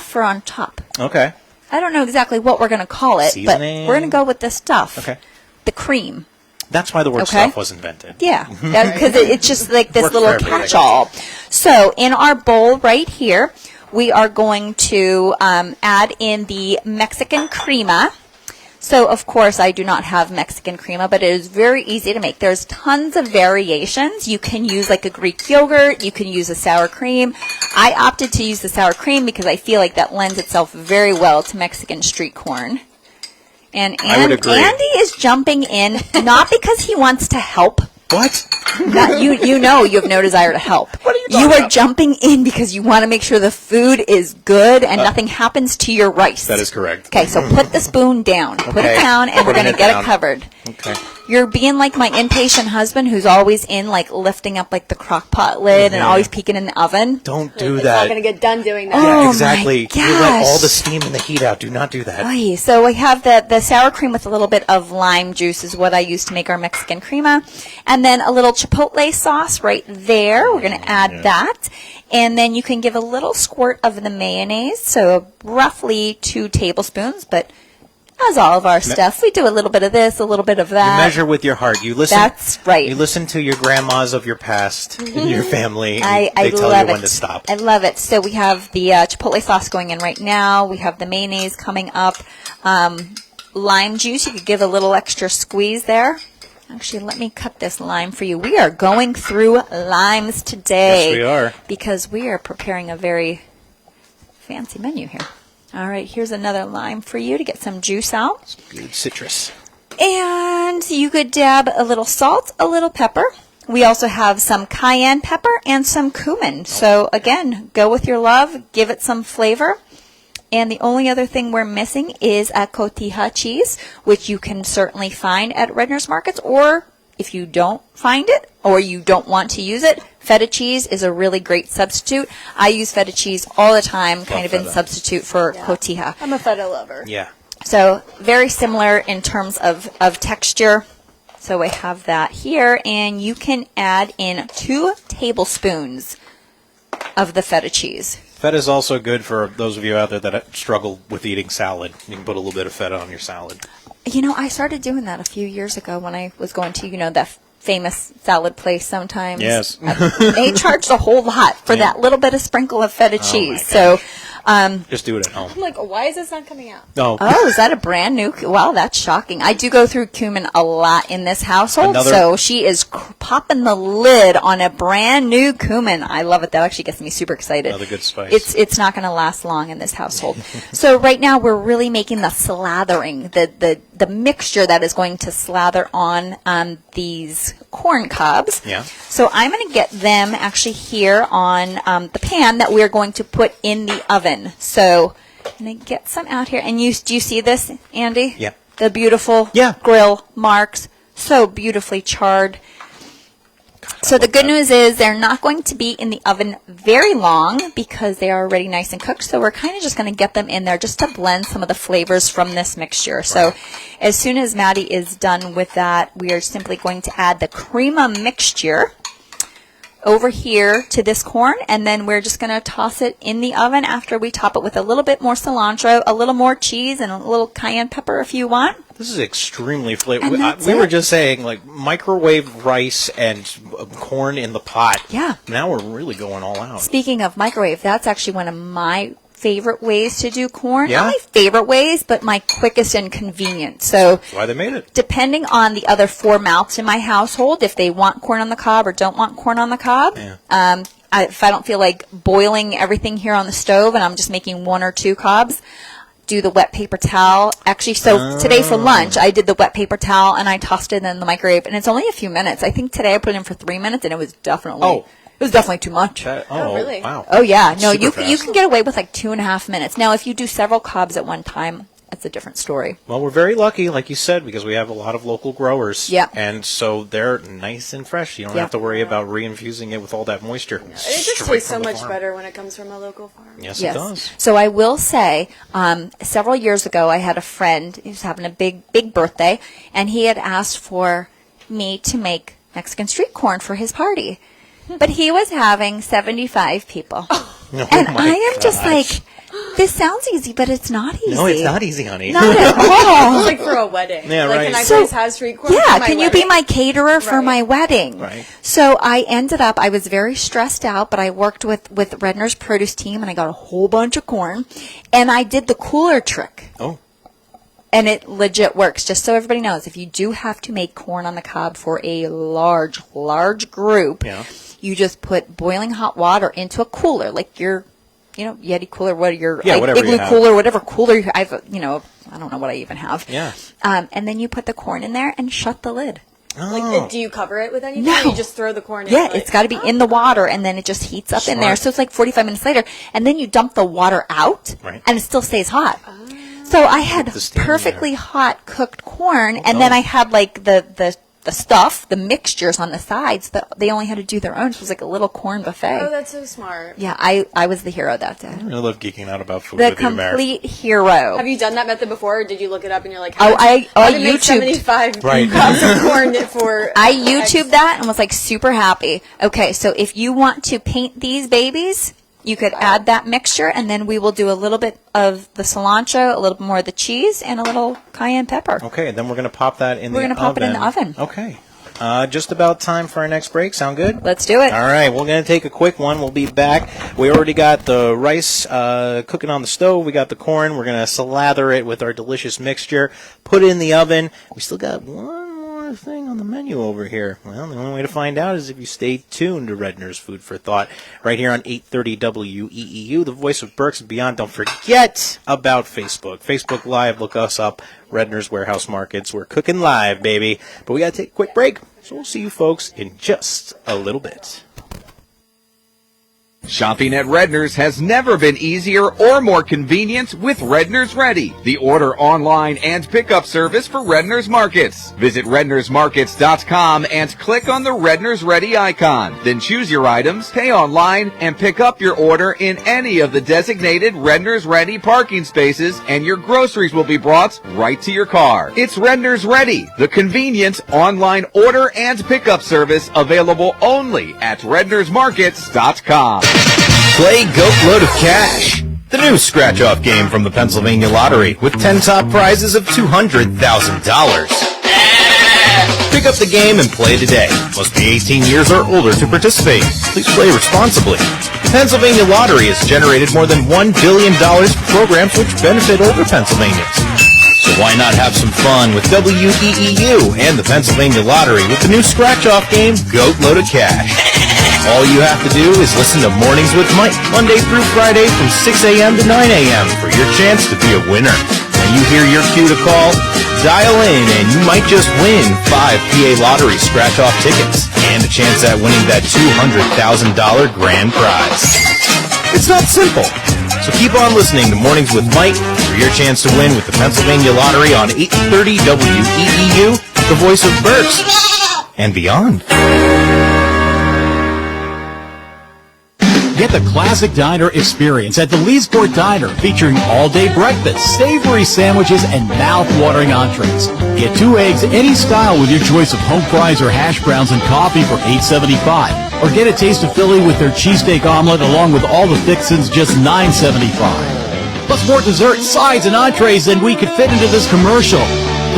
Speaker 9: for on top.
Speaker 8: Okay.
Speaker 9: I don't know exactly what we're going to call it,
Speaker 8: Seasoning.
Speaker 9: but we're going to go with the stuff.
Speaker 8: Okay.
Speaker 9: The cream.
Speaker 8: That's why the word
Speaker 9: Okay.
Speaker 8: stuff was invented.
Speaker 9: Yeah, because it's just like this
Speaker 8: Works
Speaker 9: little
Speaker 8: for everything.
Speaker 9: catch-all. So in our bowl right here, we are going to add in the Mexican crema. So, of course, I do not have Mexican crema, but it is very easy to make. There's tons of variations. You can use like a Greek yogurt. You can use a sour cream. I opted to use the sour cream because I feel like that lends itself very well to Mexican street corn. And
Speaker 8: I would agree.
Speaker 9: Andy is jumping in, not because he wants to help.
Speaker 8: What?
Speaker 9: You know you have no desire to help. What are you talking about? Jumping in because you want to make sure the food is good and nothing happens to your rice.
Speaker 8: That is correct.
Speaker 9: Okay, so put the spoon down. Put it down, and we're going to get it covered.
Speaker 8: Okay.
Speaker 9: You're being like my impatient husband who's always in, like, lifting up, like, the crock pot lid and always peeking in the oven.
Speaker 8: Don't do
Speaker 10: It's
Speaker 8: that.
Speaker 10: not going to get done doing that.
Speaker 9: Oh,
Speaker 8: Yeah, exactly.
Speaker 9: my
Speaker 8: You let all
Speaker 9: gosh.
Speaker 8: the steam and the heat out. Do not do that.
Speaker 9: Oy, so we have the sour cream with a little bit of lime juice is what I use to make our Mexican crema. And then a little chipotle sauce right there. We're going to add that. And then you can give a little squirt of the mayonnaise, so roughly 2 tablespoons, but as all of our stuff, we do a little bit of this, a little bit of
Speaker 8: You
Speaker 9: that.
Speaker 8: measure with your heart. You listen.
Speaker 9: That's right.
Speaker 8: You listen to your grandmas of your past and your family.
Speaker 9: I
Speaker 8: they tell
Speaker 9: love
Speaker 8: you
Speaker 9: it.
Speaker 8: when to stop.
Speaker 9: I love it. So we have the chipotle sauce going in right now. We have the mayonnaise coming up. Lime juice. You could give a little extra squeeze there. Actually, let me cut this lime for you. We are going through limes today.
Speaker 8: Yes, we are.
Speaker 9: Because we are preparing a very fancy menu here. All right, here's another lime for you to get some juice out.
Speaker 8: Good citrus.
Speaker 9: And you could dab a little salt, a little pepper. We also have some cayenne pepper and some cumin. So again, go with your love, give it some flavor. And the only other thing we're missing is a cotija cheese, which you can certainly find at Redner's Markets, or if you don't find it or you don't want to use it, feta cheese is a really great substitute. I use feta cheese all the time, kind of in substitute for cotija.
Speaker 10: I'm a feta lover.
Speaker 8: Yeah.
Speaker 9: So very similar in terms of texture. So we have that here, and you can add in 2 tablespoons of the feta cheese.
Speaker 8: Feta is also good for those of you out there that struggle with eating salad. You can put a little bit of feta on your salad.
Speaker 9: You know, I started doing that a few years ago when I was going to, that famous salad place sometimes.
Speaker 8: Yes.
Speaker 9: They charged a whole lot for that little bit of sprinkle of feta cheese. So,
Speaker 8: just do it at home.
Speaker 10: I'm like, why is this not coming out?
Speaker 9: Oh, is that a brand new? Wow, that's shocking. I do go through cumin a lot in this household, so she is popping the lid on a brand new cumin. I love it. That actually gets me super excited.
Speaker 8: Another good spice.
Speaker 9: It's not going to last long in this household. So right now we're really making the slathering, the mixture that is going to slather on these corn cobs.
Speaker 8: Yeah.
Speaker 9: So I'm going to get them actually here on the pan that we're going to put in the oven. So I'm going to get some out here. And do you see this, Andy?
Speaker 8: Yeah.
Speaker 9: The beautiful grill marks. So beautifully charred. So the good news is they're not going to be in the oven very long because they are already nice and cooked. So we're kind of just going to get them in there just to blend some of the flavors from this mixture. So as soon as Maddie is done with that, we are simply going to add the crema mixture over here to this corn, and then we're just going to toss it in the oven after we top it with a little bit more cilantro, a little more cheese, and a little cayenne pepper if you want.
Speaker 8: This is extremely flavorful.
Speaker 9: And that's
Speaker 8: We were
Speaker 9: it.
Speaker 8: just saying, like, microwave rice and corn in the pot.
Speaker 9: Yeah.
Speaker 8: Now we're really going all out.
Speaker 9: Speaking of microwave, that's actually one of my favorite ways to do corn.
Speaker 8: Yeah?
Speaker 9: Not my favorite ways, but my quickest and convenient. So
Speaker 8: That's why they made it.
Speaker 9: depending on the other 4 mouths in my household, if they want corn on the cob or don't want corn on the cob, if I don't feel like boiling everything here on the stove and I'm just making 1 or 2 cobs, do the wet paper towel. Actually, so today for lunch, I did the wet paper towel and I tossed it in the microwave, and it's only a few minutes. I think today I put it in for 3 minutes, and it was definitely too much.
Speaker 10: Really?
Speaker 8: Wow.
Speaker 9: Oh yeah, no,
Speaker 8: Super
Speaker 9: you
Speaker 8: fast.
Speaker 9: can get away with like 2.5 minutes. Now, if you do several cobs at one time, that's a different story.
Speaker 8: Well, we're very lucky, like you said, because we have a lot of local growers.
Speaker 9: Yeah.
Speaker 8: And so they're nice and fresh. You don't have to worry about reinfusing it with all that moisture.
Speaker 10: It just tastes so much better when it comes from a local farm.
Speaker 8: Yes, it does.
Speaker 9: So I will say, several years ago, I had a friend who was having a big birthday, and he had asked for me to make Mexican street corn for his party. But he was having 75 people. And I am just like, this sounds easy, but it's not easy.
Speaker 8: No, it's not easy, honey.
Speaker 9: Not at all.
Speaker 10: It's like for a wedding.
Speaker 8: Yeah,
Speaker 10: like,
Speaker 8: right.
Speaker 10: Can I
Speaker 9: So-
Speaker 10: please have street corn for
Speaker 9: Yeah,
Speaker 10: my
Speaker 9: can you
Speaker 10: wedding?
Speaker 9: be my caterer for my wedding?
Speaker 8: Right.
Speaker 9: So I ended up, I was very stressed out, but I worked with Redner's produce team, and I got a whole bunch of corn, and I did the cooler trick.
Speaker 8: Oh.
Speaker 9: And it legit works. Just so everybody knows, if you do have to make corn on the cob for a large group, you just put boiling hot water into a cooler, like your Yeti cooler, what are your
Speaker 8: whatever you
Speaker 9: igloo
Speaker 8: have.
Speaker 9: cooler, whatever cooler you have, I don't know what I even have.
Speaker 8: Yeah.
Speaker 9: And then you put the corn in there and shut the lid.
Speaker 10: Like, do you cover it with anything?
Speaker 9: No.
Speaker 10: Or you just throw the corn in?
Speaker 9: Yeah, it's got to be in the water, and then it just heats up in there. So it's like 45 minutes later, and then you dump the water out, and it still stays hot. So I had perfectly hot cooked corn, and then I had like the stuff, the mixtures on the sides that they only had to do their own. So it was like a little corn buffet.
Speaker 10: Oh, that's so smart.
Speaker 9: Yeah, I was the hero that day.
Speaker 8: I really love geeking out about food
Speaker 9: The
Speaker 8: with you, Mary.
Speaker 9: complete hero.
Speaker 10: Have you done that method before, or did you look it up and you're like,
Speaker 9: I
Speaker 10: how to make
Speaker 9: YouTubed.
Speaker 10: 75
Speaker 8: Right.
Speaker 10: cups of corn for...
Speaker 9: I YouTubed that and was like super happy. Okay, so if you want to paint these babies, you could add that mixture, and then we will do a little bit of the cilantro, a little more of the cheese, and a little cayenne pepper.
Speaker 8: Okay, then we're going to pop that in the oven.
Speaker 9: We're going to pop it in the oven.
Speaker 8: Okay. Just about time for our next break. Sound good?
Speaker 9: Let's do it.
Speaker 8: All right, we're going to take a quick one. We'll be back. We already got the rice cooking on the stove. We got the corn. We're going to slather it with our delicious mixture, put it in the oven. We still got one more thing on the menu over here. Well, the only way to find out is if you stay tuned to Redner's Food for Thought right here on 830 WEEU, the voice of Berks and Beyond. Don't forget about Facebook. Facebook Live, look us up. Redner's Warehouse Markets. We're cooking live, baby. But we got to take a quick break, so we'll see you folks in just a little bit.
Speaker 11: Shopping at Redner's has never been easier or more convenient with Redner's Ready, the order online and pickup service for Redner's Markets. Visit rednersmarkets.com and click on the Redner's Ready icon. Then choose your items, pay online, and pick up your order in any of the designated Redner's Ready parking spaces, and your groceries will be brought right to your car. It's Redner's Ready, the convenient online order and pickup service available only at rednersmarkets.com.
Speaker 15: Play Goat Load of Cash, the new scratch-off game from the Pennsylvania Lottery with 10 top prizes of $200,000. Pick up the game and play today. Must be 18 years or older to participate. Please play responsibly. The Pennsylvania Lottery has generated more than $1 billion for programs which benefit older Pennsylvanians. So why not have some fun with WEEU and the Pennsylvania Lottery with the new scratch-off game, Goat Load of Cash. All you have to do is listen to Mornings with Mike, Monday through Friday from 6 a.m. to 9 a.m. for your chance to be a winner. When you hear your cue to call, dial in and you might just win 5 PA Lottery scratch-off tickets and a chance at winning that $200,000 grand prize. It's not simple. So keep on listening to Mornings with Mike for your chance to win with the Pennsylvania Lottery on 830 WEEU, the voice of Berks and beyond.
Speaker 16: Get the classic diner experience at the Leesport Diner, featuring all-day breakfast, savory sandwiches, and mouth-watering entrees. Get 2 eggs any style with your choice of home fries or hash browns and coffee for $8.75. Or get a taste of Philly with their cheesesteak omelet along with all the fixins, just $9.75. Plus more desserts, sides, and entrees than we could fit into this commercial.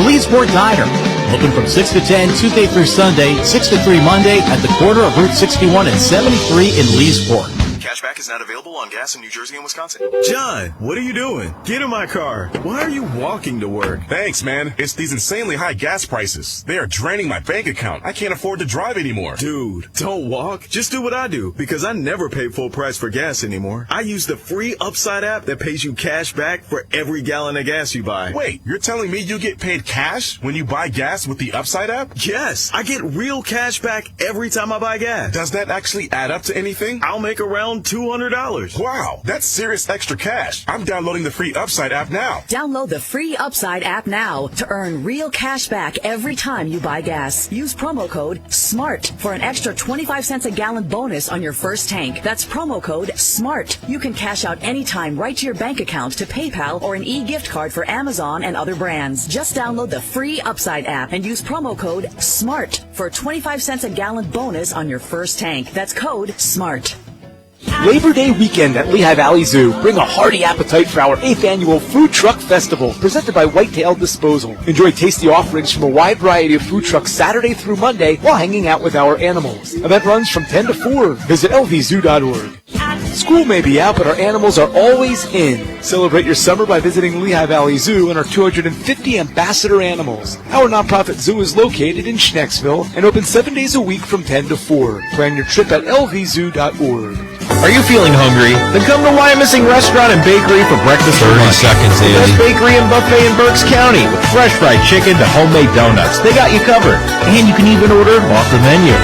Speaker 16: The Leesport Diner, open from 6 to 10, Tuesday through Sunday, 6 to 3 Monday at the corner of Route 61 and 73 in Leesport.
Speaker 17: Cashback is not available on gas in New Jersey and Wisconsin. John, what are you doing? Get in my car. Why are you walking to work?
Speaker 18: Thanks, man. It's these insanely high gas prices. They are draining my bank account. I can't afford to drive anymore.
Speaker 17: Dude, don't walk. Just do what I do, because I never pay full price for gas anymore. I use the free Upside app that pays you cash back for every gallon of gas you buy.
Speaker 18: Wait, you're telling me you get paid cash when you buy gas with the Upside app?
Speaker 17: Yes, I get real cash back every time I buy gas.
Speaker 18: Does that actually add up to anything?
Speaker 17: I'll make around $200.
Speaker 18: Wow, that's serious extra cash. I'm downloading the free Upside app now.
Speaker 19: Download the free Upside app now to earn real cash back every time you buy gas. Use promo code SMART for an extra 25 cents a gallon bonus on your first tank. That's promo code SMART. You can cash out anytime right to your bank account, to PayPal, or an e-gift card for Amazon and other brands. Just download the free Upside app and use promo code SMART for a 25 cents a gallon bonus on your first tank. That's code SMART.
Speaker 20: Labor Day weekend at Lehigh Valley Zoo. Bring a hearty appetite for our 8th annual Food Truck Festival, presented by Whitetail Disposal. Enjoy tasty offerings from a wide variety of food trucks Saturday through Monday while hanging out with our animals. Event runs from 10 to 4. Visit lvzoo.org. School may be out, but our animals are always in. Celebrate your summer by visiting Lehigh Valley Zoo and our 250 ambassador animals. Our nonprofit zoo is located in Schnecksville and open 7 days a week from 10 to 4. Plan your trip at lvzoo.org.
Speaker 15: Are you feeling hungry? Then come to Wyomissing Restaurant and Bakery for breakfast or
Speaker 7: 30
Speaker 15: lunch.
Speaker 7: seconds,
Speaker 15: The best
Speaker 7: Andy.
Speaker 15: bakery and buffet in Berks County with fresh fried chicken to homemade donuts. They got you covered. And you can even order off the menu.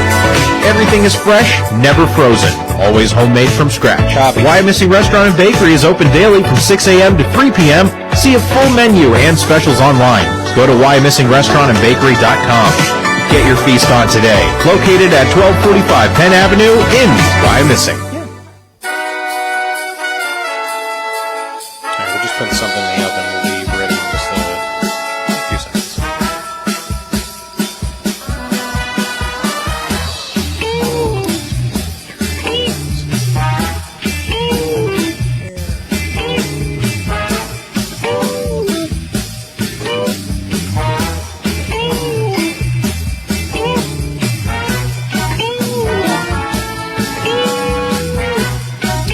Speaker 15: Everything is fresh, never frozen. Always homemade from scratch. Wyomissing Restaurant and Bakery is open daily from 6 a.m. to 3 p.m. See a full menu and specials online. Go to wyomissingrestaurantandbakery.com. Get your feast on today. Located at 1245 Penn Avenue in Wyomissing.
Speaker 8: We'll just put something in the oven. We'll be ready in just a few seconds.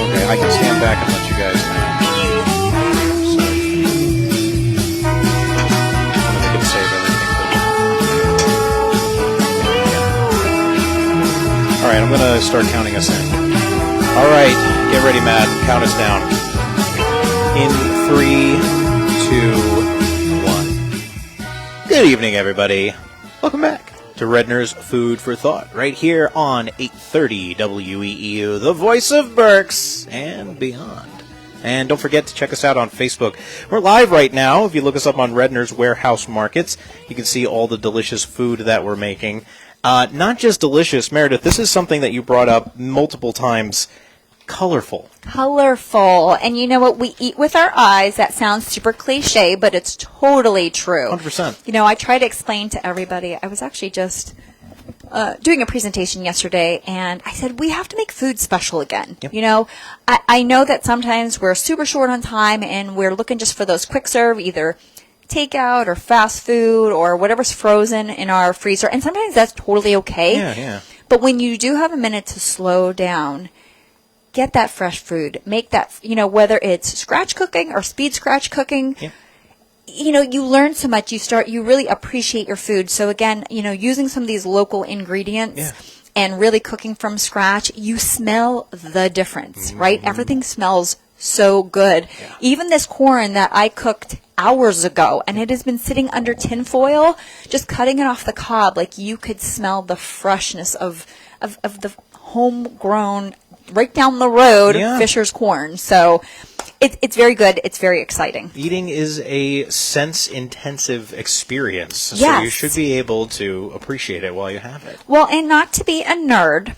Speaker 8: Okay, I can stand back and let you guys know. All right, I'm going to start counting us in. All right, get ready, Matt. Count us down. In 3, 2, 1. Good evening, everybody. Welcome back to Redner's Food for Thought, right here on 830 WEEU, the voice of Berks and beyond. And don't forget to check us out on Facebook. We're live right now. If you look us up on Redner's Warehouse Markets, you can see all the delicious food that we're making. Not just delicious, Meredith, this is something that you brought up multiple times. Colorful.
Speaker 9: Colorful. And you know what? We eat with our eyes. That sounds super cliche, but it's totally true.
Speaker 8: 100%.
Speaker 9: You know, I try to explain to everybody. I was actually just doing a presentation yesterday, and I said, we have to make food special again. Yep. You know, I know that sometimes we're super short on time, and we're looking just for those quick serve, either takeout or fast food or whatever's frozen in our freezer. And sometimes that's totally okay.
Speaker 8: Yeah.
Speaker 9: But when you do have a minute to slow down, get that fresh food. Make that, you know, whether it's scratch cooking or speed scratch cooking, you know, you learn so much. You really appreciate your food. So again, you know, using some of these local ingredients and really cooking from scratch, you smell the difference, right? Everything smells so good. Even this corn that I cooked hours ago, and it has been sitting under tin foil, just cutting it off the cob, like you could smell the freshness of the homegrown, right down the road, Fisher's corn. So it's very good. It's very exciting.
Speaker 8: Eating is a sense-intensive experience, so
Speaker 9: Yes.
Speaker 8: you should be able to appreciate it while you have it.
Speaker 9: Well, and not to be a nerd,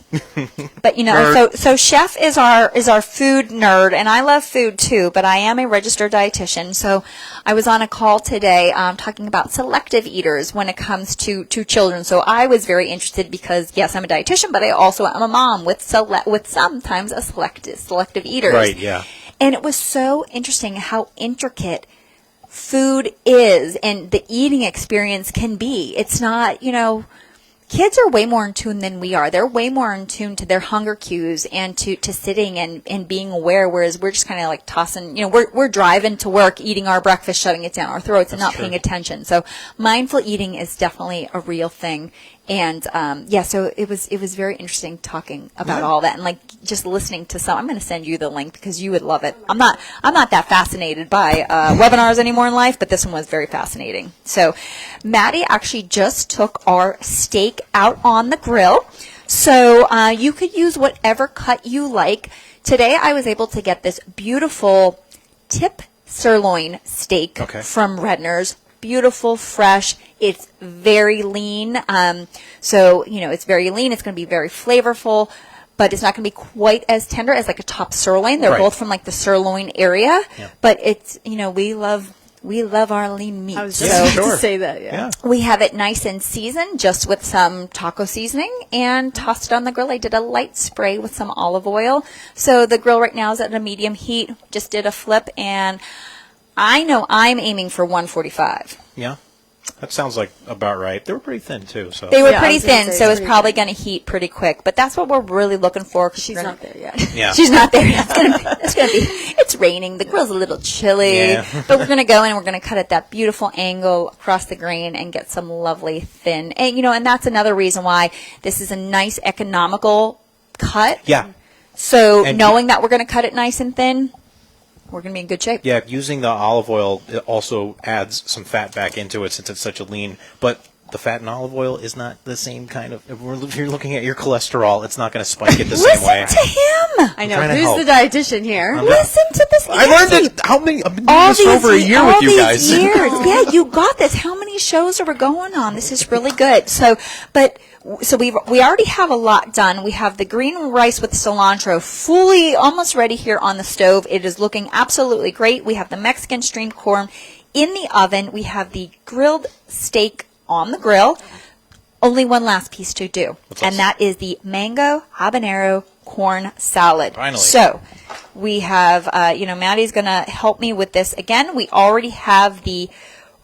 Speaker 9: but you know, so Chef is our food nerd, and I love food too. But I am a registered dietitian, so I was on a call today talking about selective eaters when it comes to children. So I was very interested because yes, I'm a dietitian, but I also am a mom with sometimes a selective eaters.
Speaker 8: Right. Yeah.
Speaker 9: And it was so interesting how intricate food is and the eating experience can be. It's not, you know, kids are way more in tune than we are. They're way more in tune to their hunger cues and to sitting and being aware, whereas we're just kind of like tossing, you know, we're driving to work, eating our breakfast, shoving it down our throats and not paying attention. So mindful eating is definitely a real thing. And so it was very interesting talking about all that and like just listening to some. I'm going to send you the link because you would love it. I'm not that fascinated by webinars anymore in life, but this one was very fascinating. So Maddie actually just took our steak out on the grill. So you could use whatever cut you like. Today I was able to get this beautiful tip sirloin steak from Redner's. Beautiful, fresh. It's very lean. So, you know, it's very lean. It's going to be very flavorful, but it's not going to be quite as tender as like a top sirloin. They're both from like the sirloin area, but it's, you know, we love our lean meat.
Speaker 10: I was just about to say that, yeah.
Speaker 9: We have it nice and seasoned just with some taco seasoning and tossed it on the grill. I did a light spray with some olive oil. So the grill right now is at a medium heat. Just did a flip, and I know I'm aiming for 145.
Speaker 8: Yeah. That sounds like about right. They were pretty thin, too. So
Speaker 9: They were pretty thin, so it's probably going to heat pretty quick. But that's what we're really looking for.
Speaker 10: She's not there yet.
Speaker 8: Yeah.
Speaker 9: She's not there yet. It's going to be. It's raining. The grill's a little chilly.
Speaker 8: Yeah.
Speaker 9: But we're going to go in and we're going to cut at that beautiful angle across the grain and get some lovely thin. And, you know, and that's another reason why this is a nice economical cut.
Speaker 8: Yeah.
Speaker 9: So
Speaker 8: And
Speaker 9: knowing that we're going to cut it nice and thin, we're going to be in good shape.
Speaker 8: Yeah, using the olive oil it also adds some fat back into it since it's such a lean. But the fat in olive oil is not the same kind of. If you're looking at your cholesterol, it's not going to spike it the same way.
Speaker 9: Listen to him.
Speaker 10: I know.
Speaker 8: trying to
Speaker 10: Who's
Speaker 8: help.
Speaker 10: the dietitian here?
Speaker 9: Listen to this.
Speaker 8: I learned it. How many? I've been doing this for over a year with you guys.
Speaker 9: All these years. Yeah, you got this. How many shows are we going on? This is really good. So we already have a lot done. We have the green rice with cilantro fully almost ready here on the stove. It is looking absolutely great. We have the Mexican steamed corn in the oven. We have the grilled steak on the grill. Only one last piece to do, and that is the mango habanero corn salad.
Speaker 8: Finally.
Speaker 9: So we have, Maddie's going to help me with this again. We already have the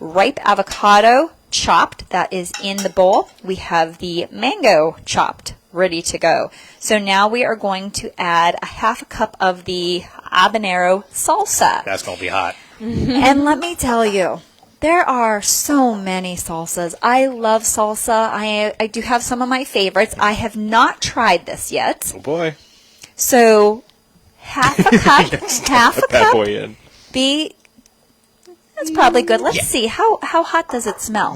Speaker 9: ripe avocado chopped that is in the bowl. We have the mango chopped, ready to go. So now we are going to add a half a cup of the habanero salsa.
Speaker 8: That's going to be hot.
Speaker 9: And let me tell you, there are so many salsas. I love salsa. I do have some of my favorites. I have not tried this yet.
Speaker 8: Oh boy.
Speaker 9: So half a cup, half a
Speaker 8: Put that
Speaker 9: cup.
Speaker 8: boy in.
Speaker 9: That's probably good. Let's see. How hot does it smell?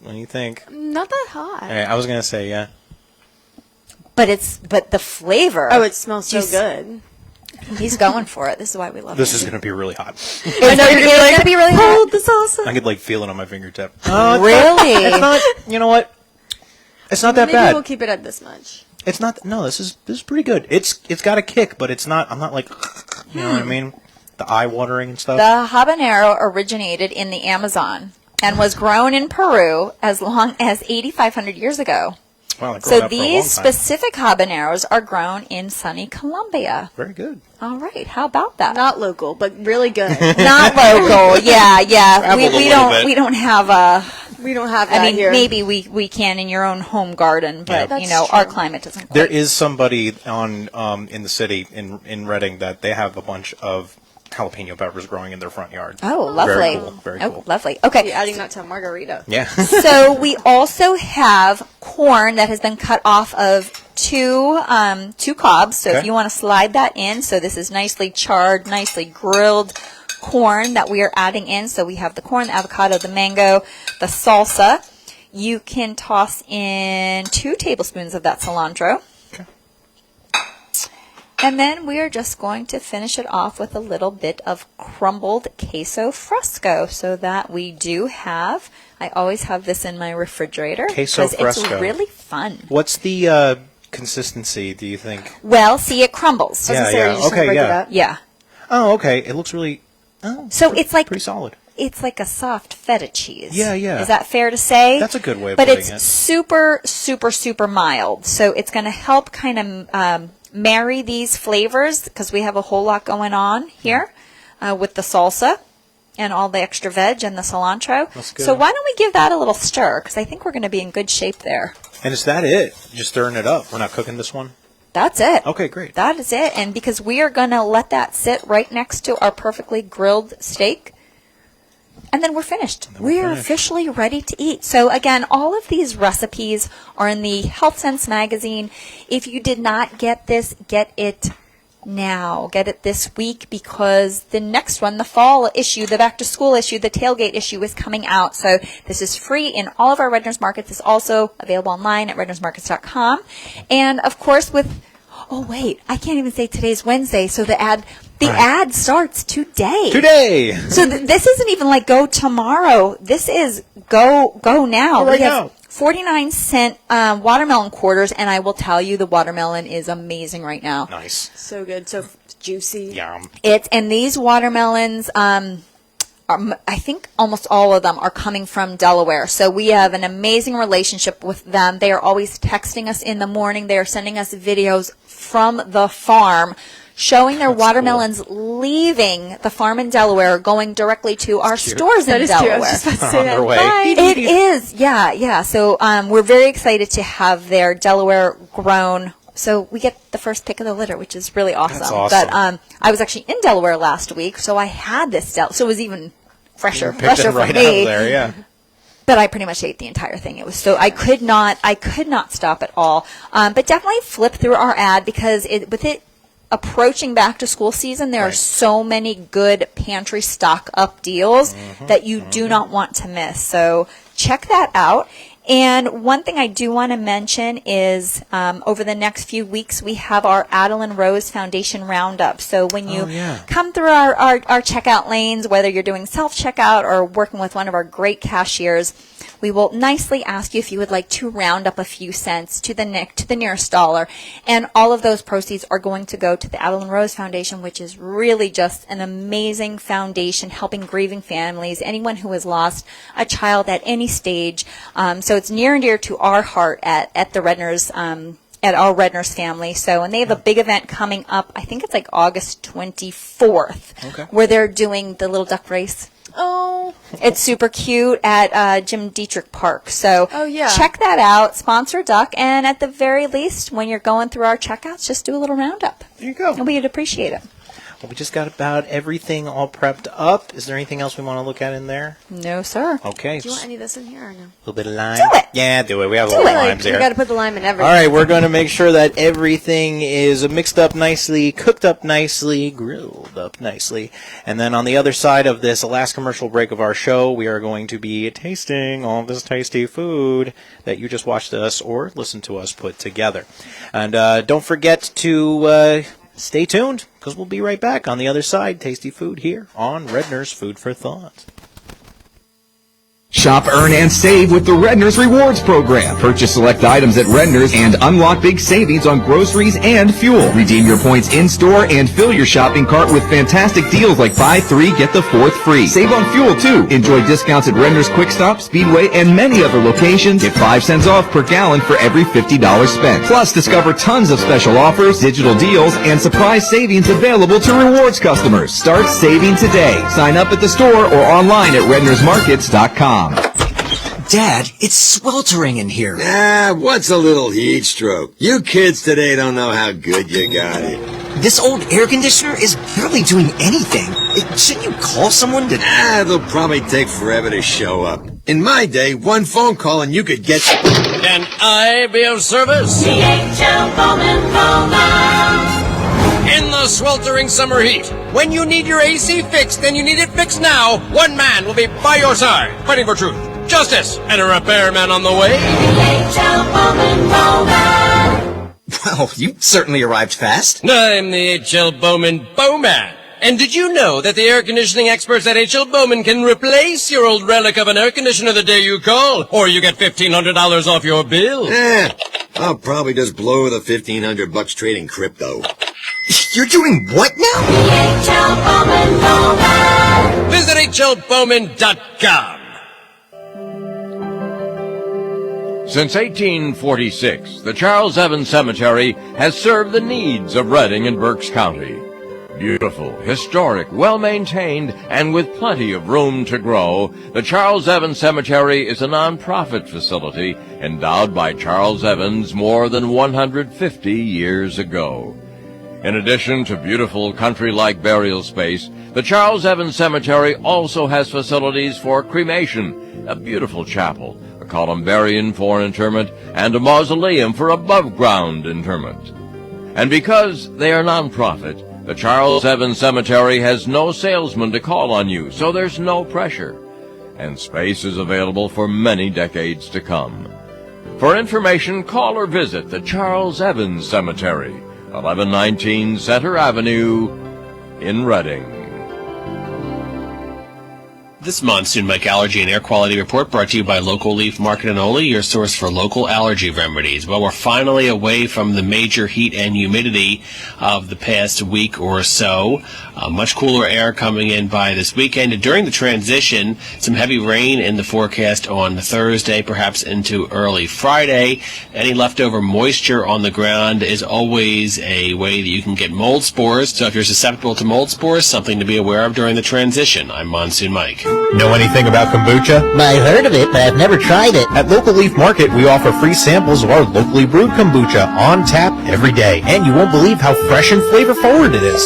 Speaker 8: What do you think?
Speaker 10: Not that hot.
Speaker 8: I was going to say, yeah.
Speaker 9: But the flavor.
Speaker 10: Oh, it smells so
Speaker 9: Jeez.
Speaker 10: good.
Speaker 9: He's going for it. This is why we love
Speaker 8: This
Speaker 9: him.
Speaker 8: is going to be really hot.
Speaker 9: I know you're going to be really hot.
Speaker 10: Hold the salsa.
Speaker 8: I could feel it on my fingertip.
Speaker 9: Really?
Speaker 8: It's not. You know what? It's not that
Speaker 10: Maybe
Speaker 8: bad.
Speaker 10: we'll keep it at this much.
Speaker 8: It's not. No, this is pretty good. It's got a kick, but it's not. I'm not like. You know what I mean? The eye watering and stuff.
Speaker 9: The habanero originated in the Amazon and was grown in Peru as long as 8,500 years ago.
Speaker 8: Wow, like growing
Speaker 9: So
Speaker 8: up for a long
Speaker 9: these
Speaker 8: time.
Speaker 9: specific habaneros are grown in sunny Colombia.
Speaker 8: Very good.
Speaker 9: All right, how about that?
Speaker 10: Not local, but really good.
Speaker 9: Not local. Yeah.
Speaker 8: Traveled a little bit.
Speaker 9: We don't have a.
Speaker 10: We don't have that
Speaker 9: I mean,
Speaker 10: here.
Speaker 9: maybe we can in your own home garden, but
Speaker 10: That's
Speaker 9: our
Speaker 10: true.
Speaker 9: climate doesn't.
Speaker 8: There
Speaker 9: Quite.
Speaker 8: is somebody on in the city in Reading that they have a bunch of jalapeno peppers growing in their front yard.
Speaker 9: Oh, lovely.
Speaker 8: Very cool. Very
Speaker 9: Oh,
Speaker 8: cool.
Speaker 9: lovely. Okay.
Speaker 10: Be adding that to a margarita.
Speaker 8: Yeah.
Speaker 9: So we also have corn that has been cut off of two cobs. So if
Speaker 8: Okay.
Speaker 9: you want to slide that in, so this is nicely charred, nicely grilled corn that we are adding in. So we have the corn, the avocado, the mango, the salsa. You can toss in 2 tablespoons of that cilantro. And then we are just going to finish it off with a little bit of crumbled queso fresco so that we do have, I always have this in my refrigerator.
Speaker 8: Queso
Speaker 9: 'cause
Speaker 8: fresco.
Speaker 9: It's really fun.
Speaker 8: What's the consistency, do you think?
Speaker 9: Well, see, it crumbles.
Speaker 8: Yeah, yeah. Okay, yeah.
Speaker 9: Yeah.
Speaker 8: Oh, okay. It looks really
Speaker 9: So it's like
Speaker 8: pretty solid.
Speaker 9: It's like a soft feta cheese.
Speaker 8: Yeah, yeah.
Speaker 9: Is that fair to say?
Speaker 8: That's a good way of
Speaker 9: but
Speaker 8: putting
Speaker 9: it's
Speaker 8: it.
Speaker 9: super, super, super mild. So it's going to help kind of marry these flavors because we have a whole lot going on here with the salsa and all the extra veg and the cilantro.
Speaker 8: That's good.
Speaker 9: So why don't we give that a little stir? Because I think we're going to be in good shape there.
Speaker 8: And is that it? Just stirring it up. We're not cooking this one?
Speaker 9: That's it.
Speaker 8: Okay, great.
Speaker 9: That is it. And because we are going to let that sit right next to our perfectly grilled steak. And then we're finished. We are officially ready to eat. So again, all of these recipes are in the Health Sense magazine. If you did not get this, get it now. Get it this week because the next one, the fall issue, the back to school issue, the tailgate issue is coming out. So this is free in all of our Redner's Markets. It's also available online at rednersmarkets.com. And of course with, oh wait, I can't even say today's Wednesday. So the ad starts today.
Speaker 8: Today.
Speaker 9: So this isn't even like go tomorrow. This is go now.
Speaker 8: Right
Speaker 9: We have
Speaker 8: now.
Speaker 9: 49-cent watermelon quarters, and I will tell you the watermelon is amazing right now.
Speaker 8: Nice.
Speaker 10: So good. So juicy.
Speaker 8: Yum.
Speaker 9: And these watermelons, I think almost all of them are coming from Delaware. So we have an amazing relationship with them. They are always texting us in the morning. They are sending us videos from the farm showing their watermelons leaving the farm in Delaware, going directly to our stores in
Speaker 10: That is true. I
Speaker 9: Delaware.
Speaker 10: was just about to say
Speaker 8: On
Speaker 10: that.
Speaker 8: their way.
Speaker 10: Bye.
Speaker 9: It is, yeah. So we're very excited to have their Delaware grown. So we get the first pick of the litter, which is really awesome.
Speaker 8: That's awesome.
Speaker 9: But I was actually in Delaware last week, so I had this so it was even fresher
Speaker 8: Picked it
Speaker 9: for
Speaker 8: right
Speaker 9: me.
Speaker 8: out of there, yeah.
Speaker 9: But I pretty much ate the entire thing. It was so I could not stop at all. But definitely flip through our ad because with it approaching back to school season, there are so many good pantry stock up deals that you do not want to miss. So check that out. And one thing I do want to mention is over the next few weeks, we have our Madelyn Rose Foundation Roundup. So when you come through our checkout lanes, whether you're doing self-checkout or working with one of our great cashiers, we will nicely ask you if you would like to round up a few cents to the nearest dollar. And all of those proceeds are going to go to the Madelyn Rose Foundation, which is really just an amazing foundation helping grieving families, anyone who has lost a child at any stage. So it's near and dear to our heart at the Redners, at our Redners family. So, and they have a big event coming up. I think it's like August 24th, where they're doing the little duck race.
Speaker 10: Oh.
Speaker 9: It's super cute at Jim Dietrich Park. So
Speaker 10: yeah.
Speaker 9: Check that out. Sponsor a duck. And at the very least, when you're going through our checkouts, just do a little roundup.
Speaker 8: There you go.
Speaker 9: And we'd appreciate it.
Speaker 8: Well, we just got about everything all prepped up. Is there anything else we want to look at in there?
Speaker 9: No, sir.
Speaker 8: Okay.
Speaker 10: Do you want any of this in here or no?
Speaker 8: A little bit of lime?
Speaker 9: Do it.
Speaker 8: Yeah, do it. We have a little limes
Speaker 10: We
Speaker 8: here.
Speaker 10: got to put the lime in everything.
Speaker 8: All right, we're going to make sure that everything is mixed up nicely, cooked up nicely, grilled up nicely. And then on the other side of this last commercial break of our show, we are going to be tasting all this tasty food that you just watched us or listened to us put together. And don't forget to stay tuned, because we'll be right back on the other side. Tasty food here on Redner's Food for Thought.
Speaker 11: Shop, earn, and save with the Redner's Rewards Program. Purchase select items at Redner's and unlock big savings on groceries and fuel. Redeem your points in-store and fill your shopping cart with fantastic deals like buy 3, get the 4th free. Save on fuel, too. Enjoy discounts at Redner's Quick Stop, Speedway, and many other locations. Get 5 cents off per gallon for every $50 spent. Plus, discover tons of special offers, digital deals, and surprise savings available to rewards customers. Start saving today. Sign up at the store or online at rednersmarkets.com.
Speaker 21: Dad, it's sweltering in here.
Speaker 22: What's a little heat stroke? You kids today don't know how good you got it.
Speaker 21: This old air conditioner is barely doing anything. Shouldn't you call someone to...
Speaker 22: They'll probably take forever to show up. In my day, one phone call and you could get...
Speaker 23: Can I be of service?
Speaker 6: DHL Bowman Program.
Speaker 23: In the sweltering summer heat, when you need your AC fixed and you need it fixed now, one man will be by your side, fighting for truth, justice, and a repairman on the way.
Speaker 6: DHL Bowman Program.
Speaker 21: Well, you certainly arrived fast.
Speaker 23: I'm the HL Bowman Bowman. And did you know that the air conditioning experts at HL Bowman can replace your old relic of an air conditioner the day you call, or you get $1,500 off your bill?
Speaker 22: I'll probably just blow the $1,500 trading crypto.
Speaker 21: You're doing what now?
Speaker 6: DHL Bowman Program.
Speaker 23: Visit HLBowman.com.
Speaker 7: Since 1846, the Charles Evans Cemetery has served the needs of Reading and Berks County. Beautiful, historic, well-maintained, and with plenty of room to grow, the Charles Evans Cemetery is a non-profit facility endowed by Charles Evans more than 150 years ago. In addition to beautiful country-like burial space, the Charles Evans Cemetery also has facilities for cremation, a beautiful chapel, a columbarium for interment, and a mausoleum for above-ground interment. And because they are non-profit, the Charles Evans Cemetery has no salesman to call on you, so there's no pressure. And space is available for many decades to come. For information, call or visit the Charles Evans Cemetery, 1119 Center Avenue in Reading.
Speaker 23: This Monsoon Mike Allergy and Air Quality Report brought to you by Local Leaf Market and Oli, your source for local allergy remedies. Well, we're finally away from the major heat and humidity of the past week or so. Much cooler air coming in by this weekend. And during the transition, some heavy rain in the forecast on Thursday, perhaps into early Friday. Any leftover moisture on the ground is always a way that you can get mold spores. So if you're susceptible to mold spores, something to be aware of during the transition. I'm Monsoon Mike.
Speaker 15: Know anything about kombucha?
Speaker 1: I heard of it, but I've never tried it.
Speaker 15: At Local Leaf Market, we offer free samples of our locally brewed kombucha on tap every day, and you won't believe how fresh and flavor-forward it is.